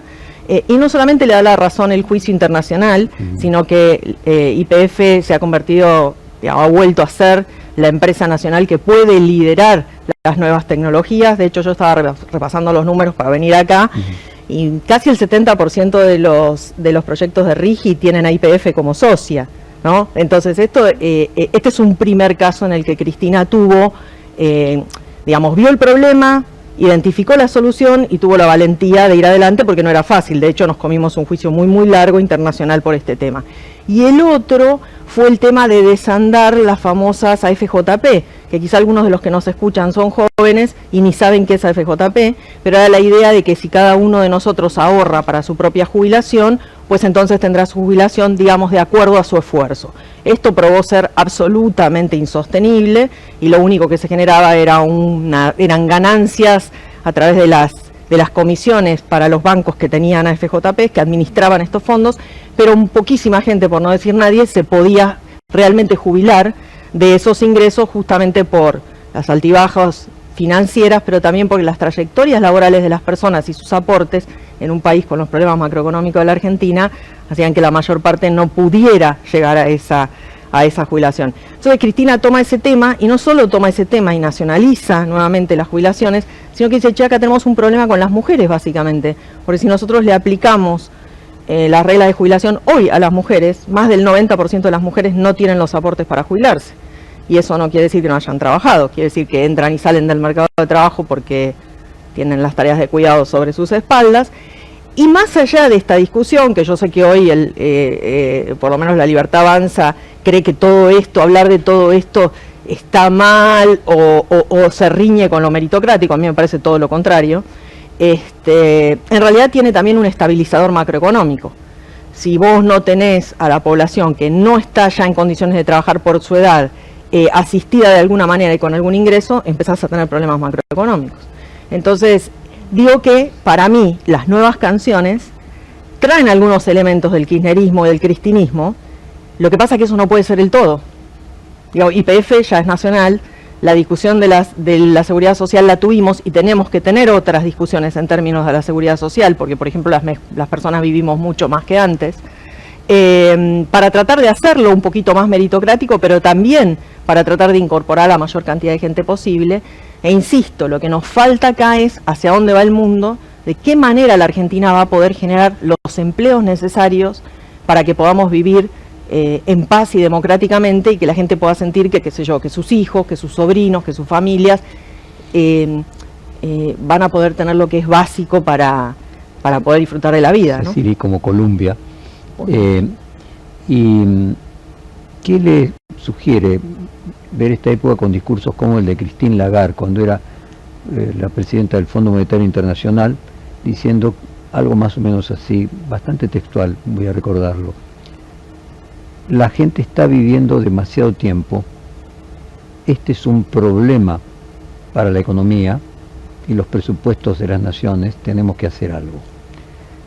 S13: Y no solamente le da la razón el juicio internacional, sino que YPF se ha convertido, ha vuelto a ser la empresa nacional que puede liderar las nuevas tecnologías. De hecho, yo estaba repasando los números para venir acá, y casi el 70% de los proyectos de RIGI tienen a YPF como socia, ¿no? Entonces este es un primer caso en el que Cristina tuvo, vio el problema, identificó la solución y tuvo la valentía de ir adelante, porque no era fácil. De hecho, nos comimos un juicio muy largo internacional por este tema. Y el otro fue el tema de desandar las famosas AFJP, que quizá algunos de los que nos escuchan son jóvenes y ni saben qué es AFJP, pero era la idea de que si cada uno de nosotros ahorra para su propia jubilación, pues entonces tendrá su jubilación, digamos, de acuerdo a su esfuerzo. Esto probó ser absolutamente insostenible, y lo único que se generaba eran ganancias a través de las comisiones para los bancos que tenían AFJP, que administraban estos fondos, pero poquísima gente, por no decir nadie, se podía realmente jubilar de esos ingresos, justamente por las altibajas financieras, pero también porque las trayectorias laborales de las personas y sus aportes en un país con los problemas macroeconómicos de la Argentina hacían que la mayor parte no pudiera llegar a esa jubilación. Entonces Cristina toma ese tema, y no solo toma ese tema y nacionaliza nuevamente las jubilaciones, sino que dice, che, acá tenemos un problema con las mujeres, básicamente, porque si nosotros le aplicamos la regla de jubilación hoy a las mujeres, más del 90% de las mujeres no tienen los aportes para jubilarse. Y eso no quiere decir que no hayan trabajado, quiere decir que entran y salen del mercado de trabajo porque tienen las tareas de cuidado sobre sus espaldas. Y más allá de esta discusión, que yo sé que hoy por lo menos La Libertad Avanza cree que todo esto, hablar de todo esto está mal o se riñe con lo meritocrático, a mí me parece todo lo contrario, en realidad tiene también un estabilizador macroeconómico. Si vos no tenés a la población que no está ya en condiciones de trabajar por su edad, asistida de alguna manera y con algún ingreso, empezás a tener problemas macroeconómicos. Entonces, digo que para mí las nuevas canciones traen algunos elementos del kirchnerismo y del cristinismo. Lo que pasa es que eso no puede ser el todo. Digo, YPF ya es nacional, la discusión de la seguridad social la tuvimos, y tenemos que tener otras discusiones en términos de la seguridad social, porque por ejemplo las personas vivimos mucho más que antes, para tratar de hacerlo un poquito más meritocrático, pero también para tratar de incorporar a la mayor cantidad de gente posible. E insisto, lo que nos falta acá es hacia dónde va el mundo, de qué manera la Argentina va a poder generar los empleos necesarios para que podamos vivir en paz y democráticamente, y que la gente pueda sentir que, qué sé yo, que sus hijos, que sus sobrinos, que sus familias van a poder tener lo que es básico para poder disfrutar de la vida, ¿no?
S12: Es decir, y como Colombia. ¿Y qué le sugiere ver esta época con discursos como el de Christine Lagarde, cuando era la presidenta del Fondo Monetario Internacional, diciendo algo más o menos así, bastante textual, voy a recordarlo? la gente está viviendo demasiado tiempo. Este es un problema para la economía y los presupuestos de las naciones. Tenemos que hacer algo.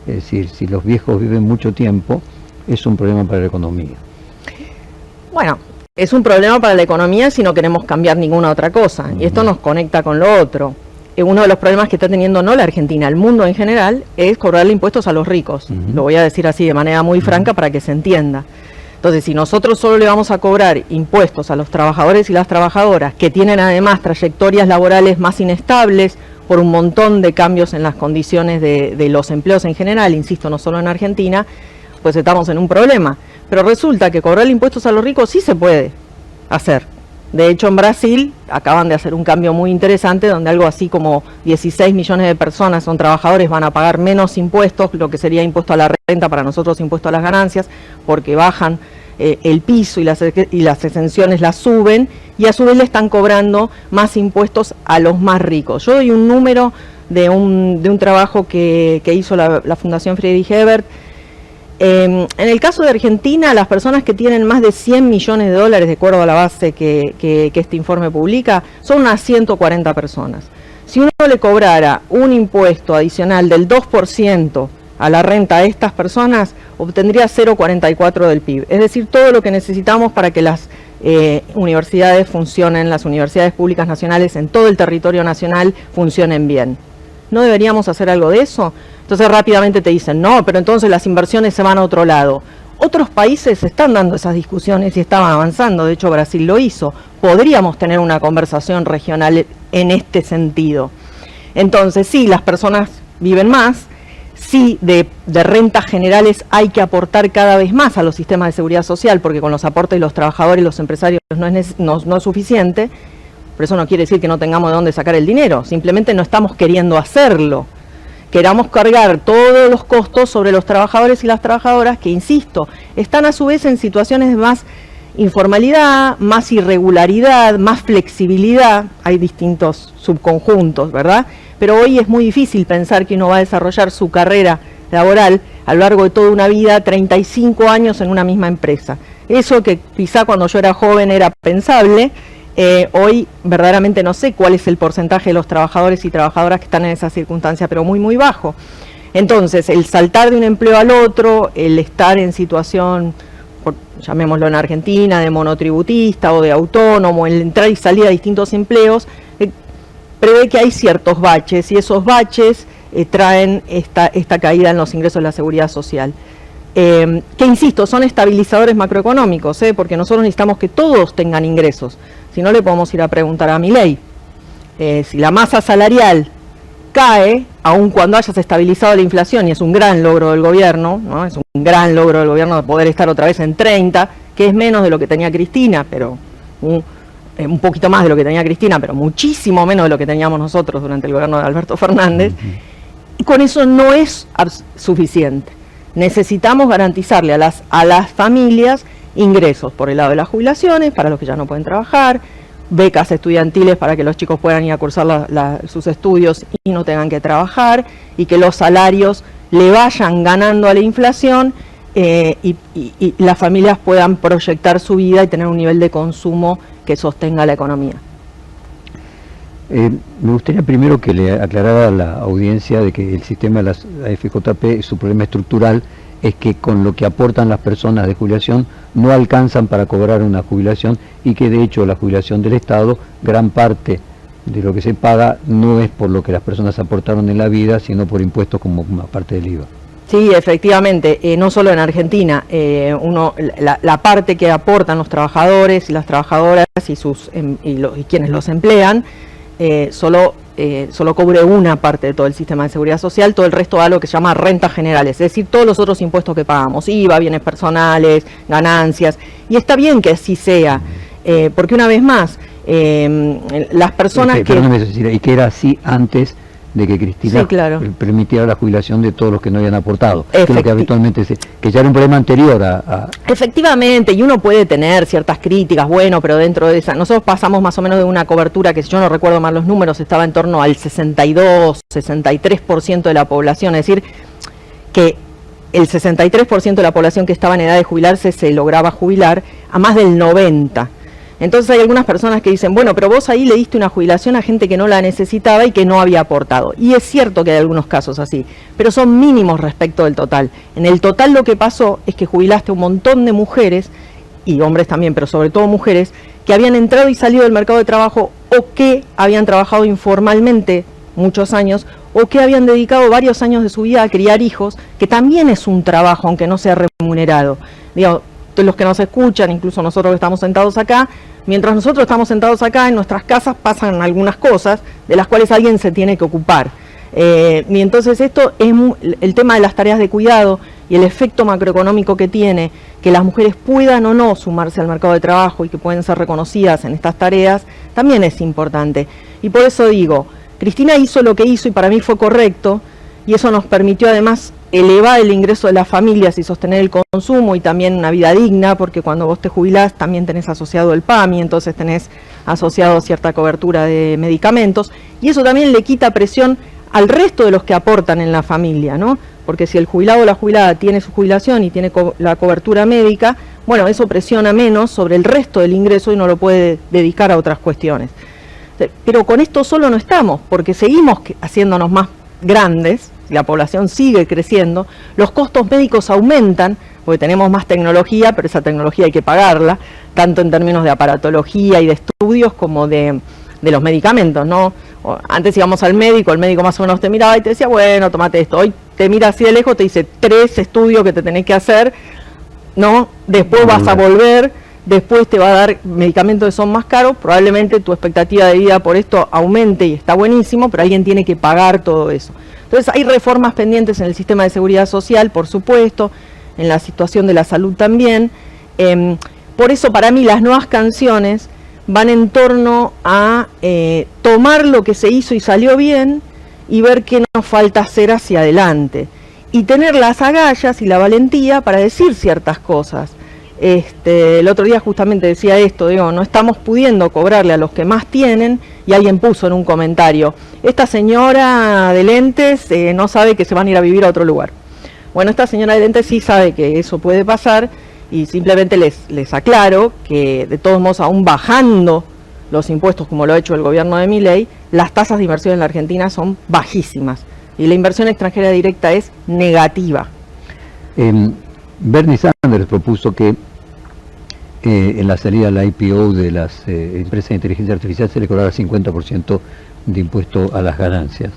S12: Es decir, si los viejos viven mucho tiempo, es un problema para la economía.
S13: Bueno, es un problema para la economía si no queremos cambiar ninguna otra cosa. Y esto nos conecta con lo otro. Uno de los problemas que está teniendo no la Argentina, el mundo en general, es cobrarle impuestos a los ricos. Lo voy a decir así de manera muy franca para que se entienda. Entonces, si nosotros solo le vamos a cobrar impuestos a los trabajadores y las trabajadoras, que tienen además trayectorias laborales más inestables por un montón de cambios en las condiciones de los empleos en general, insisto, no solo en Argentina, pues estamos en un problema. Pero resulta que cobrarle impuestos a los ricos sí se puede hacer. De hecho, en Brasil acaban de hacer un cambio muy interesante donde algo así como 16 millones de personas son trabajadores, van a pagar menos impuestos, lo que sería impuesto a la renta, para nosotros impuesto a las ganancias, porque bajan el piso y las exenciones las suben, y a su vez le están cobrando más impuestos a los más ricos. Yo doy un número de un trabajo que hizo la Fundación Friedrich Ebert. En el caso de Argentina, las personas que tienen más de 100 millones de dólares, de acuerdo a la base que este informe publica, son unas 140 personas. Si uno le cobrara un impuesto adicional del 2% a la renta a estas personas, obtendría 0,44 del PIB. Es decir, todo lo que necesitamos para que las universidades funcionen, las universidades públicas nacionales en todo el territorio nacional funcionen bien. ¿No deberíamos hacer algo de eso? Entonces rápidamente te dicen, no, pero entonces las inversiones se van a otro lado. Otros países están dando esas discusiones y estaban avanzando, de hecho Brasil lo hizo. Podríamos tener una conversación regional en este sentido. Entonces sí, las personas viven más, sí, de rentas generales hay que aportar cada vez más a los sistemas de seguridad social, porque con los aportes de los trabajadores y los empresarios no es suficiente, pero eso no quiere decir que no tengamos de dónde sacar el dinero, simplemente no estamos queriendo hacerlo. Queramos cargar todos los costos sobre los trabajadores y las trabajadoras que, insisto, están a su vez en situaciones de más informalidad, más irregularidad, más flexibilidad. Hay distintos subconjuntos, ¿verdad? Pero hoy es muy difícil pensar que uno va a desarrollar su carrera laboral a lo largo de toda una vida, 35 años en una misma empresa. Eso que quizá cuando yo era joven era pensable, hoy verdaderamente no sé cuál es el porcentaje de los trabajadores y trabajadoras que están en esa circunstancia, pero muy bajo. Entonces, el saltar de un empleo al otro, el estar en situación, llamémoslo en Argentina, de monotributista o de autónomo, el entrar y salir a distintos empleos, prevé que hay ciertos baches, y esos baches traen esta caída en los ingresos de la seguridad social. Que insisto, son estabilizadores macroeconómicos, porque nosotros necesitamos que todos tengan ingresos. Si no, le podemos ir a preguntar a Milei. Si la masa salarial cae, aun cuando hayas estabilizado la inflación, y es un gran logro del gobierno, ¿no? Es un gran logro del gobierno de poder estar otra vez en 30, que es menos de lo que tenía Cristina, pero un poquito más de lo que tenía Cristina, pero muchísimo menos de lo que teníamos nosotros durante el gobierno de Alberto Fernández. Y con eso no es suficiente. Necesitamos garantizarle a las familias ingresos por el lado de las jubilaciones, para los que ya no pueden trabajar, becas estudiantiles para que los chicos puedan ir a cursar sus estudios y no tengan que trabajar, y que los salarios le vayan ganando a la inflación, y las familias puedan proyectar su vida y tener un nivel de consumo que sostenga la economía.
S12: Me gustaría primero que le aclarara a la audiencia de que el sistema de las AFJP, su problema estructural es que con lo que aportan las personas de jubilación no alcanzan para cobrar una jubilación, y que de hecho la jubilación del Estado, gran parte de lo que se paga no es por lo que las personas aportaron en la vida, sino por impuestos como una parte del IVA.
S13: Sí, efectivamente, no solo en Argentina, la parte que aportan los trabajadores y las trabajadoras y quienes los emplean, solo cubre una parte de todo el sistema de seguridad social, todo el resto da lo que se llama rentas generales, es decir, todos los otros impuestos que pagamos, IVA, bienes personales, ganancias, y está bien que así sea, porque una vez más, las personas
S12: y que era así antes de que Cristina permitiera la jubilación de todos los que no habían aportado, que es lo que habitualmente que ya era un problema anterior a... Efectivamente, y uno puede tener ciertas críticas, bueno, pero dentro de esa, nosotros pasamos más o menos de una cobertura que, si yo no recuerdo mal los números, estaba en torno al 62, 63% de la población, es decir, que
S13: el 63% de la población que estaba en edad de jubilarse se lograba jubilar, a más del 90%. Entonces hay algunas personas que dicen, bueno, pero vos ahí le diste una jubilación a gente que no la necesitaba y que no había aportado. Y es cierto que hay algunos casos así, pero son mínimos respecto del total. En el total lo que pasó es que jubilaste un montón de mujeres, y hombres también, pero sobre todo mujeres, que habían entrado y salido del mercado de trabajo o que habían trabajado informalmente muchos años o que habían dedicado varios años de su vida a criar hijos, que también es un trabajo, aunque no sea remunerado. Digo, los que nos escuchan, incluso nosotros que estamos sentados acá, mientras nosotros estamos sentados acá, en nuestras casas pasan algunas cosas de las cuales alguien se tiene que ocupar. Y entonces esto es el tema de las tareas de cuidado y el efecto macroeconómico que tiene, que las mujeres puedan o no sumarse al mercado de trabajo y que pueden ser reconocidas en estas tareas, también es importante. Y por eso digo, Cristina hizo lo que hizo y para mí fue correcto, y eso nos permitió además elevar el ingreso de las familias y sostener el consumo y también una vida digna, porque cuando vos te jubilás también tenés asociado el PAMI, entonces tenés asociado cierta cobertura de medicamentos, y eso también le quita presión al resto de los que aportan en la familia, ¿no? Porque si el jubilado o la jubilada tiene su jubilación y tiene la cobertura médica, bueno, eso presiona menos sobre el resto del ingreso y no lo puede dedicar a otras cuestiones. Pero con esto solo no estamos, porque seguimos haciéndonos más grandes, la población sigue creciendo, los costos médicos aumentan, porque tenemos más tecnología, pero esa tecnología hay que pagarla, tanto en términos de aparatología y de estudios como de los medicamentos, ¿no? Antes íbamos al médico, el médico más o menos te miraba y te decía, bueno, tomate esto. Hoy te mira así de lejos, te dice 3 estudios que te tenés que hacer, ¿no? Después vas a volver, después te va a dar medicamentos que son más caros, probablemente tu expectativa de vida por esto aumente y está buenísimo, pero alguien tiene que pagar todo eso. Entonces hay reformas pendientes en el sistema de seguridad social, por supuesto, en la situación de la salud también. Por eso para mí las nuevas canciones van en torno a tomar lo que se hizo y salió bien y ver qué nos falta hacer hacia adelante. Y tener las agallas y la valentía para decir ciertas cosas. El otro día justamente decía esto, digo, no estamos pudiendo cobrarle a los que más tienen, y alguien puso en un comentario, esta señora de lentes no sabe que se van a ir a vivir a otro lugar. Bueno, esta señora de lentes sí sabe que eso puede pasar, y simplemente les aclaro que de todos modos, aún bajando los impuestos como lo ha hecho el gobierno de Milei, las tasas de inversión en la Argentina son bajísimas y la inversión extranjera directa es negativa.
S12: Bernie Sanders propuso que en la salida a la IPO de las empresas de inteligencia artificial se le cobrara 50% de impuesto a las ganancias.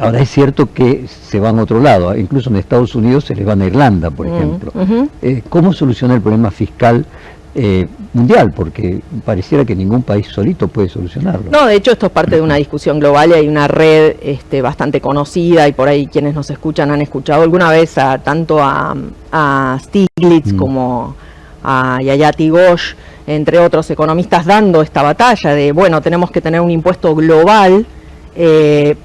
S12: Ahora es cierto que se van a otro lado, incluso en Estados Unidos se les van a Irlanda, por ejemplo. ¿Cómo solucionar el problema fiscal mundial? Porque pareciera que ningún país solito puede solucionarlo.
S13: No, de hecho esto es parte de una discusión global y hay una red bastante conocida, y por ahí quienes nos escuchan han escuchado alguna vez tanto a Stiglitz como a Yayati Ghosh, entre otros economistas, dando esta batalla de, bueno, tenemos que tener un impuesto global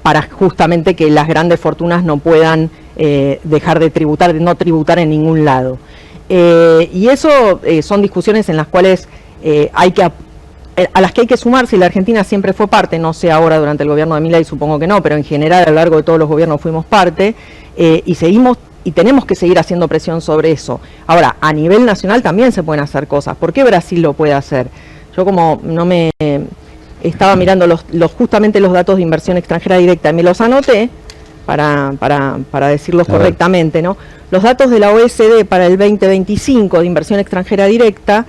S13: para justamente que las grandes fortunas no puedan dejar de tributar, de no tributar en ningún lado. Y eso son discusiones en las cuales a las que hay que sumarse, y la Argentina siempre fue parte, no sé ahora durante el gobierno de Milei, supongo que no, pero en general a lo largo de todos los gobiernos fuimos parte, y seguimos y tenemos que seguir haciendo presión sobre eso. Ahora, a nivel nacional también se pueden hacer cosas. ¿Por qué Brasil lo puede hacer? Yo como no me estaba mirando justamente los datos de inversión extranjera directa, y me los anoté para decirlos correctamente, ¿no? Los datos de la OECD para el 2025 de inversión extranjera directa,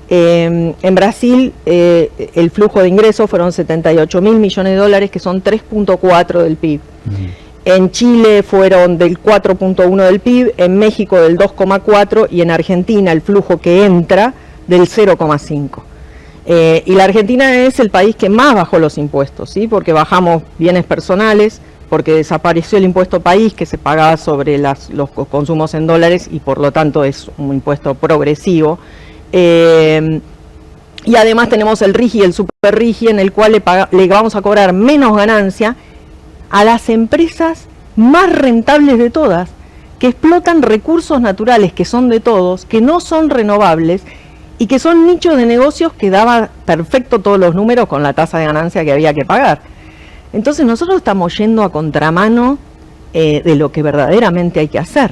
S13: en Brasil el flujo de ingresos fueron 78.000 millones de dólares, que son 3.4 del PIB. En Chile fueron del 4.1 del PIB, en México del 2.4 y en Argentina el flujo que entra del 0.5. Y la Argentina es el país que más bajó los impuestos, ¿sí? Porque bajamos bienes personales, porque desapareció el impuesto país que se pagaba sobre los consumos en dólares y por lo tanto es un impuesto progresivo. Y además tenemos el RIGI y el Super RIGI, en el cual le vamos a cobrar menos ganancia a las empresas más rentables de todas, que explotan recursos naturales que son de todos, que no son renovables y que son nichos de negocios que daba perfecto todos los números con la tasa de ganancia que había que pagar. Entonces nosotros estamos yendo a contramano de lo que verdaderamente hay que hacer.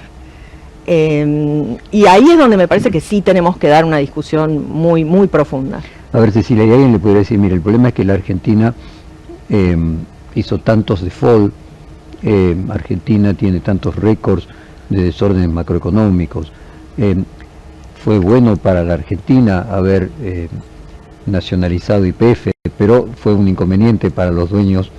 S13: Y ahí es donde me parece que sí tenemos que dar una discusión muy, muy profunda.
S12: A ver, Cecilia, y alguien le podría decir, mire, el problema es que la Argentina hizo tantos default, Argentina tiene tantos récords de desórdenes macroeconómicos, fue bueno para la Argentina haber nacionalizado YPF, pero fue un inconveniente para los dueños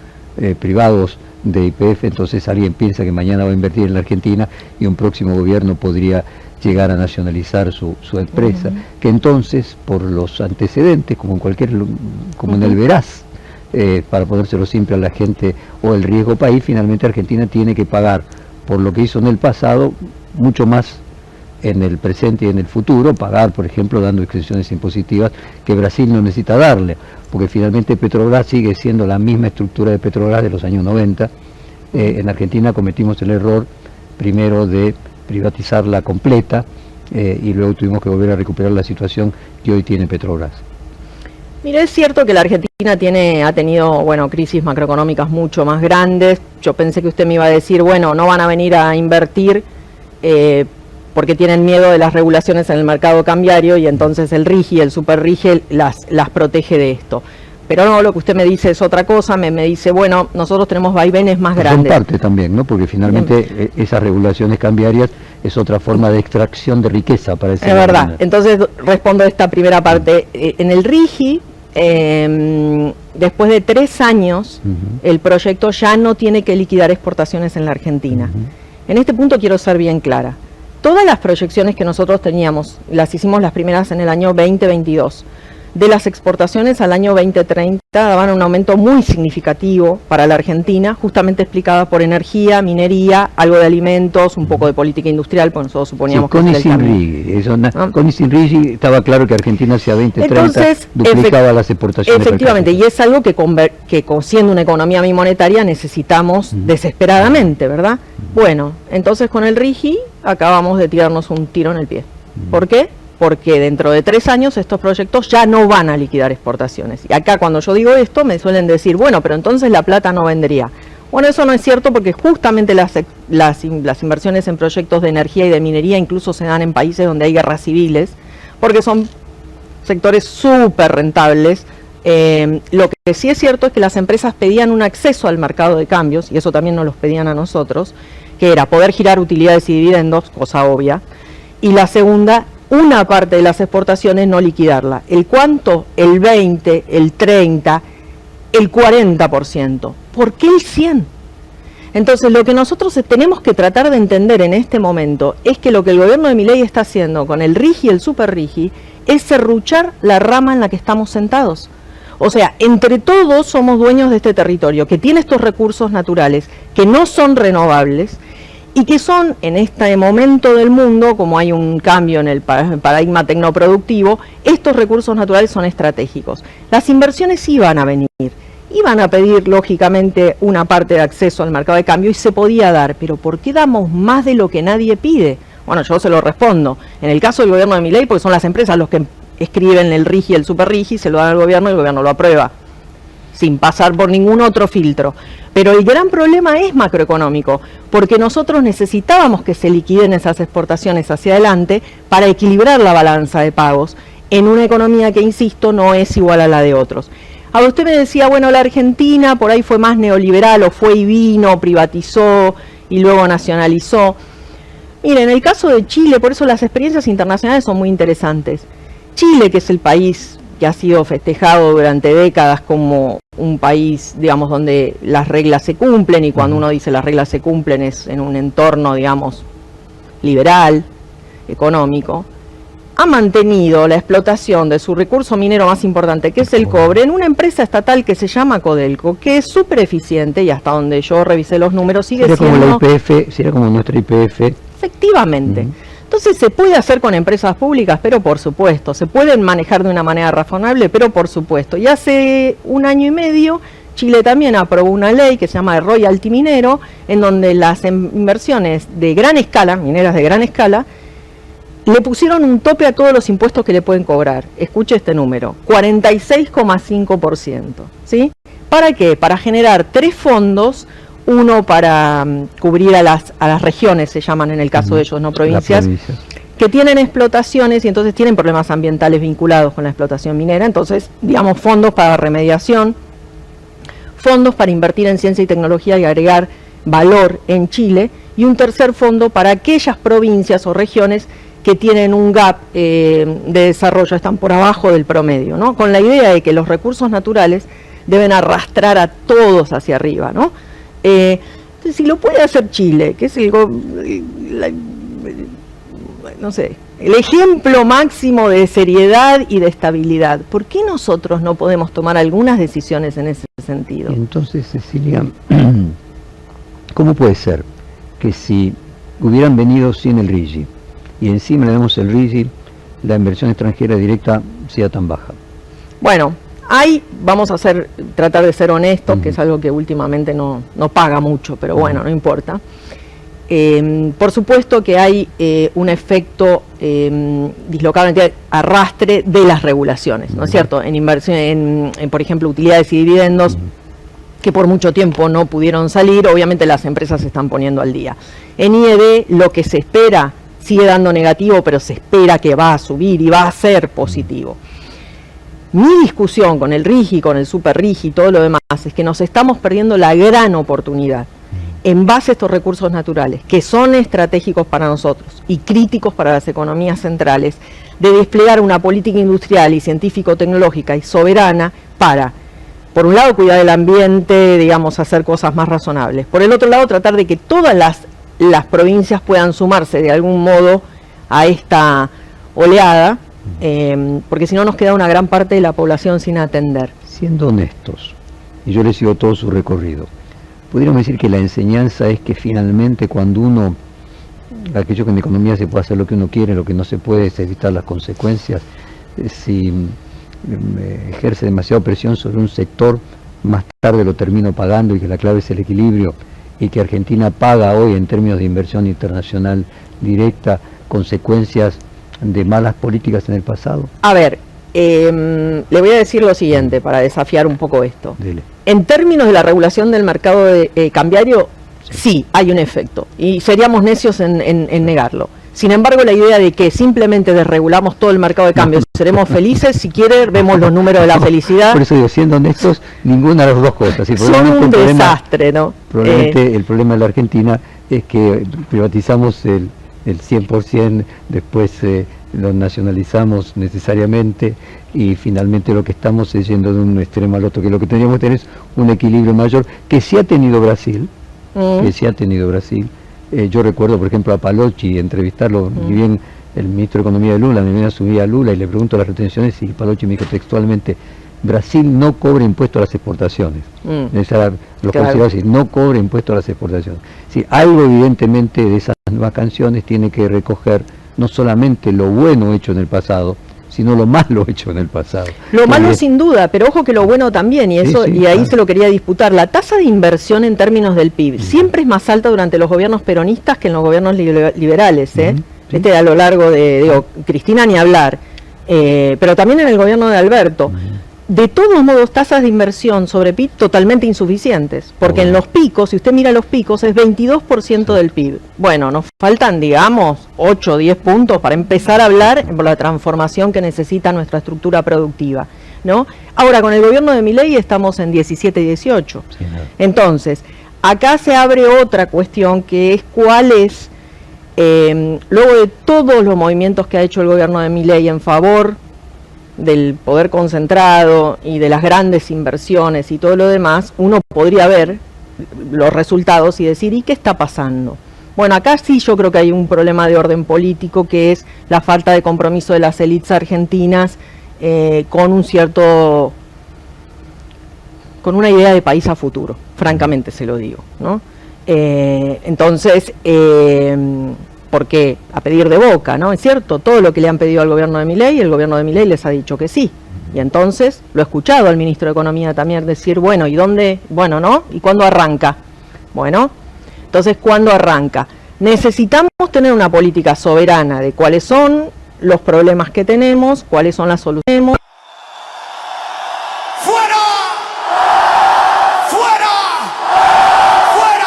S12: privados de YPF, entonces alguien piensa que mañana va a invertir en la Argentina y un próximo gobierno podría llegar a nacionalizar su empresa, que entonces, por los antecedentes, como en el veraz, para ponérselo simple a la gente, o el riesgo país, finalmente Argentina tiene que pagar por lo que hizo en el pasado, mucho más en el presente y en el futuro, pagar, por ejemplo, dando exenciones impositivas que Brasil no necesita darle, porque finalmente Petrobras sigue siendo la misma estructura de Petrobras de los años 90. En Argentina cometimos el error primero de privatizarla completa y luego tuvimos que volver a recuperar la situación que hoy tiene Petrobras.
S13: Mire, es cierto que la Argentina ha tenido, crisis macroeconómicas mucho más grandes. Yo pensé que usted me iba a decir, bueno, no van a venir a invertir porque tienen miedo de las regulaciones en el mercado cambiario y entonces el RIGI, el Super RIGI las protege de esto. Pero no, lo que usted me dice es otra cosa, me dice, bueno, nosotros tenemos vaivenes más grandes.
S12: Son parte también, ¿no? Porque finalmente esas regulaciones cambiarias es otra forma de extracción de riqueza para ese.
S13: Es verdad, entonces respondo a esta primera parte. En el RIGI, después de 3 años, el proyecto ya no tiene que liquidar exportaciones en la Argentina. En este punto quiero ser bien clara. Todas las proyecciones que nosotros teníamos, las hicimos las primeras en el año 2022, de las exportaciones al año 2030 daban un aumento muy significativo para la Argentina, justamente explicada por energía, minería, algo de alimentos, un poco de política industrial, pues nosotros suponíamos que
S12: con y sin RIGI, con y sin RIGI estaba claro que Argentina hacia 2030 entonces, duplicaba las exportaciones.
S13: Efectivamente, y es algo que siendo una economía bimonetaria necesitamos desesperadamente, ¿verdad? Bueno, entonces con el RIGI acabamos de tirarnos un tiro en el pie. ¿Por qué? Porque dentro de 3 años estos proyectos ya no van a liquidar exportaciones. Y acá cuando yo digo esto me suelen decir, bueno, pero entonces la plata no vendría. Bueno, eso no es cierto porque justamente las inversiones en proyectos de energía y de minería incluso se dan en países donde hay guerras civiles, porque son sectores súper rentables. Lo que sí es cierto es que las empresas pedían un acceso al mercado de cambios, y eso también nos los pedían a nosotros, que era poder girar utilidades y dividendos, cosa obvia, y la segunda, una parte de las exportaciones no liquidarla. ¿El cuánto? El 20, el 30, el 40%. ¿Por qué el 100%? Entonces lo que nosotros tenemos que tratar de entender en este momento es que lo que el gobierno de Milei está haciendo con el RIGI y el Super RIGI es serruchar la rama en la que estamos sentados. O sea, entre todos somos dueños de este territorio que tiene estos recursos naturales que no son renovables y que son, en este momento del mundo, como hay un cambio en el paradigma tecnoproductivo, estos recursos naturales son estratégicos. Las inversiones iban a venir, iban a pedir, lógicamente, una parte de acceso al mercado de cambio y se podía dar, pero ¿por qué damos más de lo que nadie pide? Bueno, yo se lo respondo. En el caso del gobierno de Milei, porque son las empresas los que escriben el RIGI y el Super RIGI, se lo dan al gobierno y el gobierno lo aprueba, sin pasar por ningún otro filtro. Pero el gran problema es macroeconómico, porque nosotros necesitábamos que se liquiden esas exportaciones hacia adelante para equilibrar la balanza de pagos en una economía que, insisto, no es igual a la de otros. Ahora usted me decía, bueno, la Argentina por ahí fue más neoliberal, o fue y vino, privatizó y luego nacionalizó. Mire, en el caso de Chile, por eso las experiencias internacionales son muy interesantes. Chile, que es el país que ha sido festejado durante décadas como un país, digamos, donde las reglas se cumplen, y cuando uno dice las reglas se cumplen es en un entorno, digamos, liberal, económico, ha mantenido la explotación de su recurso minero más importante, que es el cobre, en una empresa estatal que se llama Codelco, que es súper eficiente y hasta donde yo revisé los números sigue siendo...
S12: Como la YPF, sería como nuestra YPF.
S13: Efectivamente. Entonces se puede hacer con empresas públicas, pero por supuesto, se pueden manejar de una manera razonable, pero por supuesto. Y hace 1 año y medio Chile también aprobó una ley que se llama Royalty Minero, en donde las inversiones de gran escala, mineras de gran escala, le pusieron un tope a todos los impuestos que le pueden cobrar. Escuche este número, 46,5%. ¿Sí? ¿Para qué? Para generar 3 fondos. uno para cubrir a las regiones, se llaman en el caso de ellos, no provincias, que tienen explotaciones y entonces tienen problemas ambientales vinculados con la explotación minera. Entonces, digamos, fondos para remediación, fondos para invertir en ciencia y tecnología y agregar valor en Chile, y un tercer fondo para aquellas provincias o regiones que tienen un gap de desarrollo, están por abajo del promedio, ¿no? Con la idea de que los recursos naturales deben arrastrar a todos hacia arriba, ¿no? Entonces, si lo puede hacer Chile, que es no sé, el ejemplo máximo de seriedad y de estabilidad, ¿por qué nosotros no podemos tomar algunas decisiones en ese sentido?
S12: Entonces, Cecilia, ¿cómo puede ser que si hubieran venido sin el RIGI y encima le damos el RIGI, la inversión extranjera directa sea tan baja?
S13: Bueno, ahí vamos a tratar de ser honestos, que es algo que últimamente no paga mucho, pero bueno, no importa. Por supuesto que hay un efecto dislocado, arrastre de las regulaciones, ¿no es cierto? En inversión, en por ejemplo, utilidades y dividendos, que por mucho tiempo no pudieron salir, obviamente las empresas se están poniendo al día. En IED lo que se espera sigue dando negativo, pero se espera que va a subir y va a ser positivo. Mi discusión con el RIGI, con el Super RIGI y todo lo demás es que nos estamos perdiendo la gran oportunidad en base a estos recursos naturales, que son estratégicos para nosotros y críticos para las economías centrales, de desplegar una política industrial y científico-tecnológica y soberana para, por un lado, cuidar el ambiente, digamos, hacer cosas más razonables. Por el otro lado, tratar de que todas las provincias puedan sumarse de algún modo a esta oleada, porque si no nos queda una gran parte de la población sin atender.
S12: Siendo honestos, y yo les sigo todo su recorrido, podríamos decir que la enseñanza es que finalmente cuando uno, aquello que en economía se puede hacer lo que uno quiere, lo que no se puede es evitar las consecuencias. Si ejerce demasiada presión sobre un sector, más tarde lo termino pagando, y que la clave es el equilibrio, y que Argentina paga hoy en términos de inversión internacional directa consecuencias de malas políticas en el pasado.
S13: A ver, le voy a decir lo siguiente para desafiar un poco esto.
S12: Dile.
S13: En términos de la regulación del mercado cambiario, sí, hay un efecto, y seríamos necios en negarlo. Sin embargo, la idea de que simplemente desregulamos todo el mercado de cambio, seremos felices, si quiere, vemos los números de la felicidad.
S12: Por eso digo, siendo honestos, ninguna de las dos cosas. ¿Sí?
S13: Son un desastre, ¿no?
S12: Probablemente el problema de la Argentina es que privatizamos el 100%, después lo nacionalizamos necesariamente, y finalmente lo que estamos es yendo de un extremo al otro, que lo que tendríamos que tener es un equilibrio mayor, que sí ha tenido Brasil, yo recuerdo, por ejemplo, a Palocci entrevistarlo, y bien el ministro de Economía de Lula, me viene a subir a Lula y le pregunto las retenciones, y Palocci me dijo textualmente: Brasil no cobra impuesto a las exportaciones. Lo considero así, no cobra impuesto a las exportaciones. Sí, algo evidentemente de esas nuevas canciones tiene que recoger no solamente lo bueno hecho en el pasado, sino lo malo hecho en el pasado.
S13: Lo malo sin duda, pero ojo que lo bueno también, y eso, y ahí se lo quería disputar. La tasa de inversión en términos del PIB siempre es más alta durante los gobiernos peronistas que en los gobiernos liberales, a lo largo de, Cristina ni hablar, pero también en el gobierno de Alberto. De todos modos, tasas de inversión sobre PIB totalmente insuficientes, porque en los picos, si usted mira los picos, es 22% del PIB. Bueno, nos faltan, digamos, 8 o 10 puntos para empezar a hablar por la transformación que necesita nuestra estructura productiva, ¿no? Ahora, con el gobierno de Milei estamos en 17 y 18. Entonces, acá se abre otra cuestión, que es cuál es, luego de todos los movimientos que ha hecho el gobierno de Milei en favor del poder concentrado y de las grandes inversiones y todo lo demás, uno podría ver los resultados y decir, ¿y qué está pasando? Bueno, acá sí yo creo que hay un problema de orden político, que es la falta de compromiso de las élites argentinas con una idea de país a futuro, francamente se lo digo, ¿no? Entonces, porque a pedir de boca, ¿no? Es cierto, todo lo que le han pedido al gobierno de Milei, el gobierno de Milei les ha dicho que sí. Y entonces, lo he escuchado al ministro de Economía también decir, bueno, ¿y dónde? Bueno, ¿no? ¿Y cuándo arranca? Bueno, entonces, ¿cuándo arranca? Necesitamos tener una política soberana de cuáles son los problemas que tenemos, cuáles son las soluciones.
S7: ¡Fuera! ¡Fuera! ¡Fuera!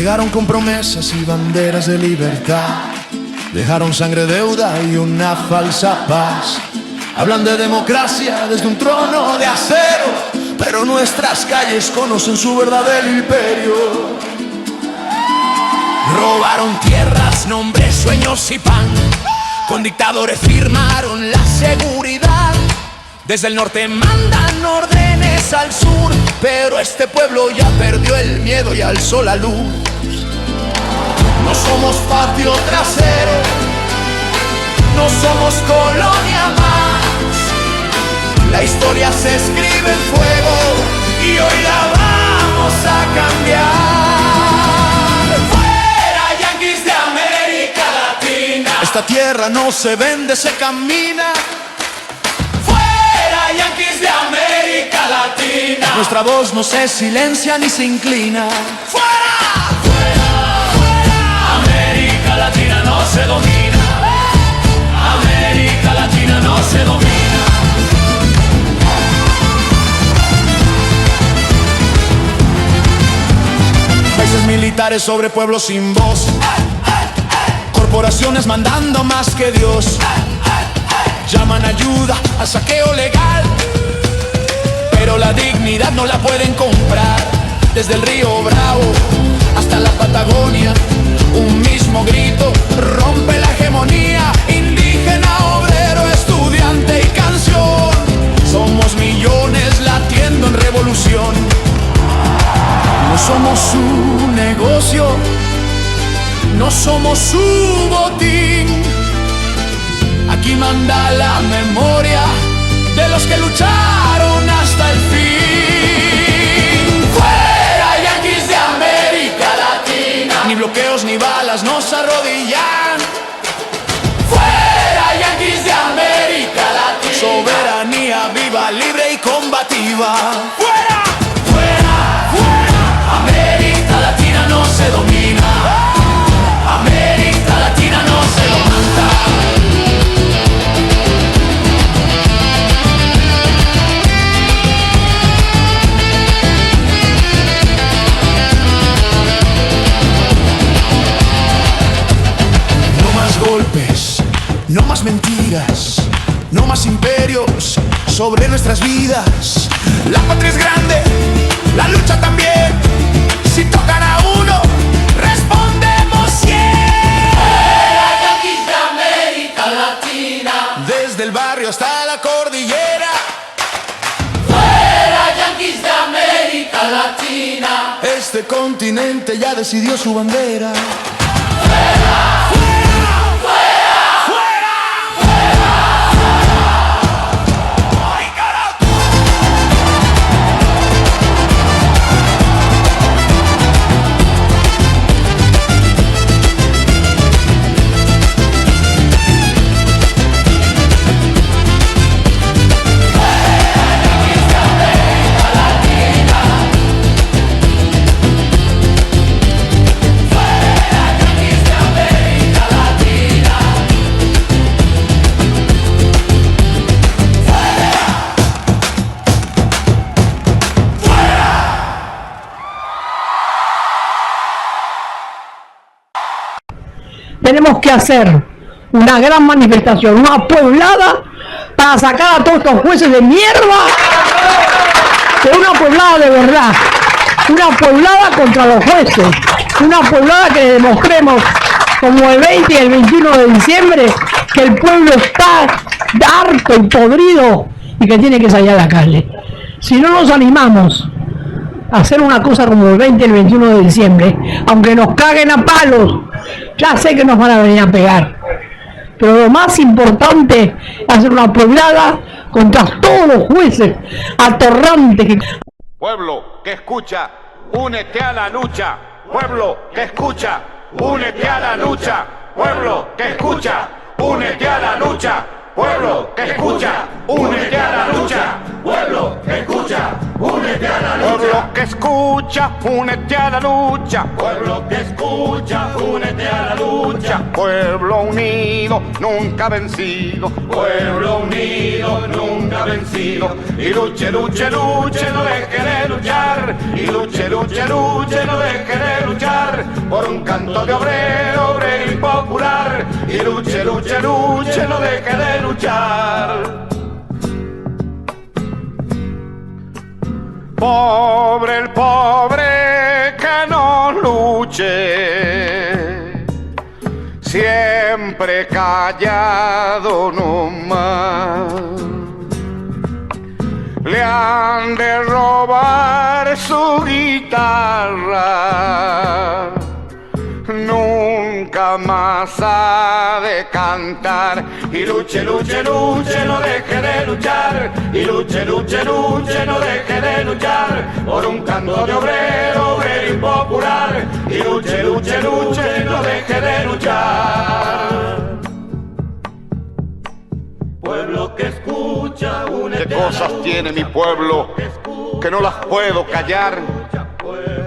S14: Llegaron con promesas y banderas de libertad, dejaron sangre, deuda y una falsa paz. Hablan de democracia desde un trono de acero, pero nuestras calles conocen su verdadero imperio. Robaron tierras, nombres, sueños y pan, con dictadores firmaron la seguridad. Desde el norte mandan órdenes al sur, pero este pueblo ya perdió el miedo y alzó la luz. No somos patio trasero, no somos colonia más. La historia se escribe en fuego y hoy la vamos a cambiar. ¡Fuera, yanquis de América Latina! Esta tierra no se vende, se camina. ¡Fuera, yanquis de América Latina! Nuestra voz no se silencia ni se inclina. ¡Fuera! ¡Fuera! ¡Fuera! América Latina no se domina. América Latina no se domina. Países militares sobre pueblos sin voz, corporaciones mandando más que Dios. Llaman ayuda al saqueo legal, pero la dignidad no la pueden comprar. Desde el río Bravo hasta la Patagonia, un mismo grito rompe la hegemonía. Indígena, obrero, estudiante y canción, somos millones latiendo en revolución. No somos su negocio, no somos su botín. Aquí manda la memoria de los que lucharon hasta el fin. ¡Fuera, yanquis de América Latina! Ni bloqueos ni balas nos arrodillan. ¡Fuera, yanquis de América Latina! Soberanía viva, libre y combativa. ¡Fuera! ¡Fuera! ¡Fuera! América Latina no se domina. América Latina no se levanta. Golpes, no más mentiras, no más imperios sobre nuestras vidas. La patria es grande, la lucha también. Si tocan a uno, respondemos 100. ¡Fuera, yanquis de América Latina! Desde el barrio hasta la cordillera. ¡Fuera, yanquis de América Latina! Este continente ya decidió su bandera. ¡Fuera!
S15: Tenemos que hacer una gran manifestación, una pueblada para sacar a todos estos jueces de mierda, pero una pueblada de verdad, una pueblada contra los jueces, una pueblada que demostremos como el 20 y el 21 de diciembre que el pueblo está harto y podrido y que tiene que salir a la calle. Si no nos animamos a hacer una cosa como el 20 y el 21 de diciembre, aunque nos caguen a palos, ya sé que nos van a venir a pegar, pero lo más importante es hacer una pueblada contra todos los jueces atorrantes que...
S16: Pueblo que escucha, únete a la lucha. Pueblo que escucha, únete a la lucha. Pueblo que escucha, únete a la lucha. Pueblo que escucha, únete a la lucha. Pueblo que escucha, únete a la lucha. que escucha, únete a la lucha.
S14: Pueblo que escucha, únete a la lucha.
S16: Pueblo unido, nunca vencido.
S14: Pueblo unido, nunca vencido. Y luche, luche, luche, no deje de luchar.
S16: Y luche, luche, luche, no deje de luchar por un canto de obrero, obrero y popular. Y luche, luche, luche, no deje de luchar. Pobre el pobre que no luche, siempre callado nomás. Le han de robar su guitarra, nunca más ha de cantar. Y luche, luche, luche, no deje de luchar. Y luche, luche, luche, no deje de luchar por un canto de obrero, obrero y popular. Y luche, luche, luche, no deje de luchar.
S14: Pueblo que escucha, únete.
S16: ¿Qué cosas tiene mi pueblo que no las puedo callar?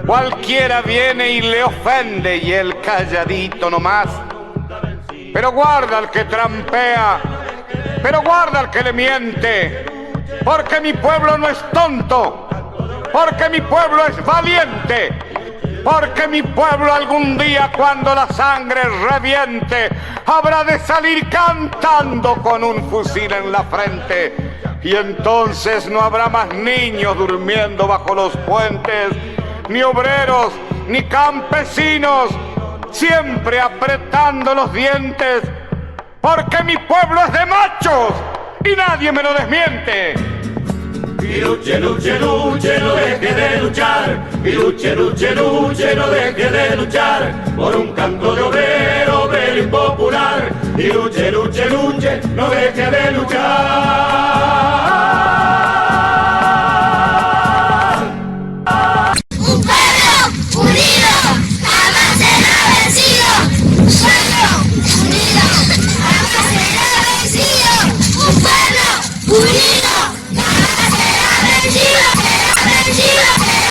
S16: Cualquiera viene y le ofende y el calladito nomás. Pero guarda al que trampea, pero guarda al que le miente, porque mi pueblo no es tonto, porque mi pueblo es valiente, porque mi pueblo algún día cuando la sangre reviente habrá de salir cantando con un fusil en la frente. Y entonces no habrá más niños durmiendo bajo los puentes, ni obreros, ni campesinos, siempre apretando los dientes, porque mi pueblo es de machos y nadie me lo desmiente.
S14: Y luche, luche, luche, no deje de luchar. Y luche, luche, luche, no deje de luchar por un canto de obrero, obrero y popular. Y luche, luche, luche, no deje de luchar.
S7: Un pueblo unido jamás será vencido. Un pueblo unido jamás será vencido. Un pueblo unido jamás será vencido.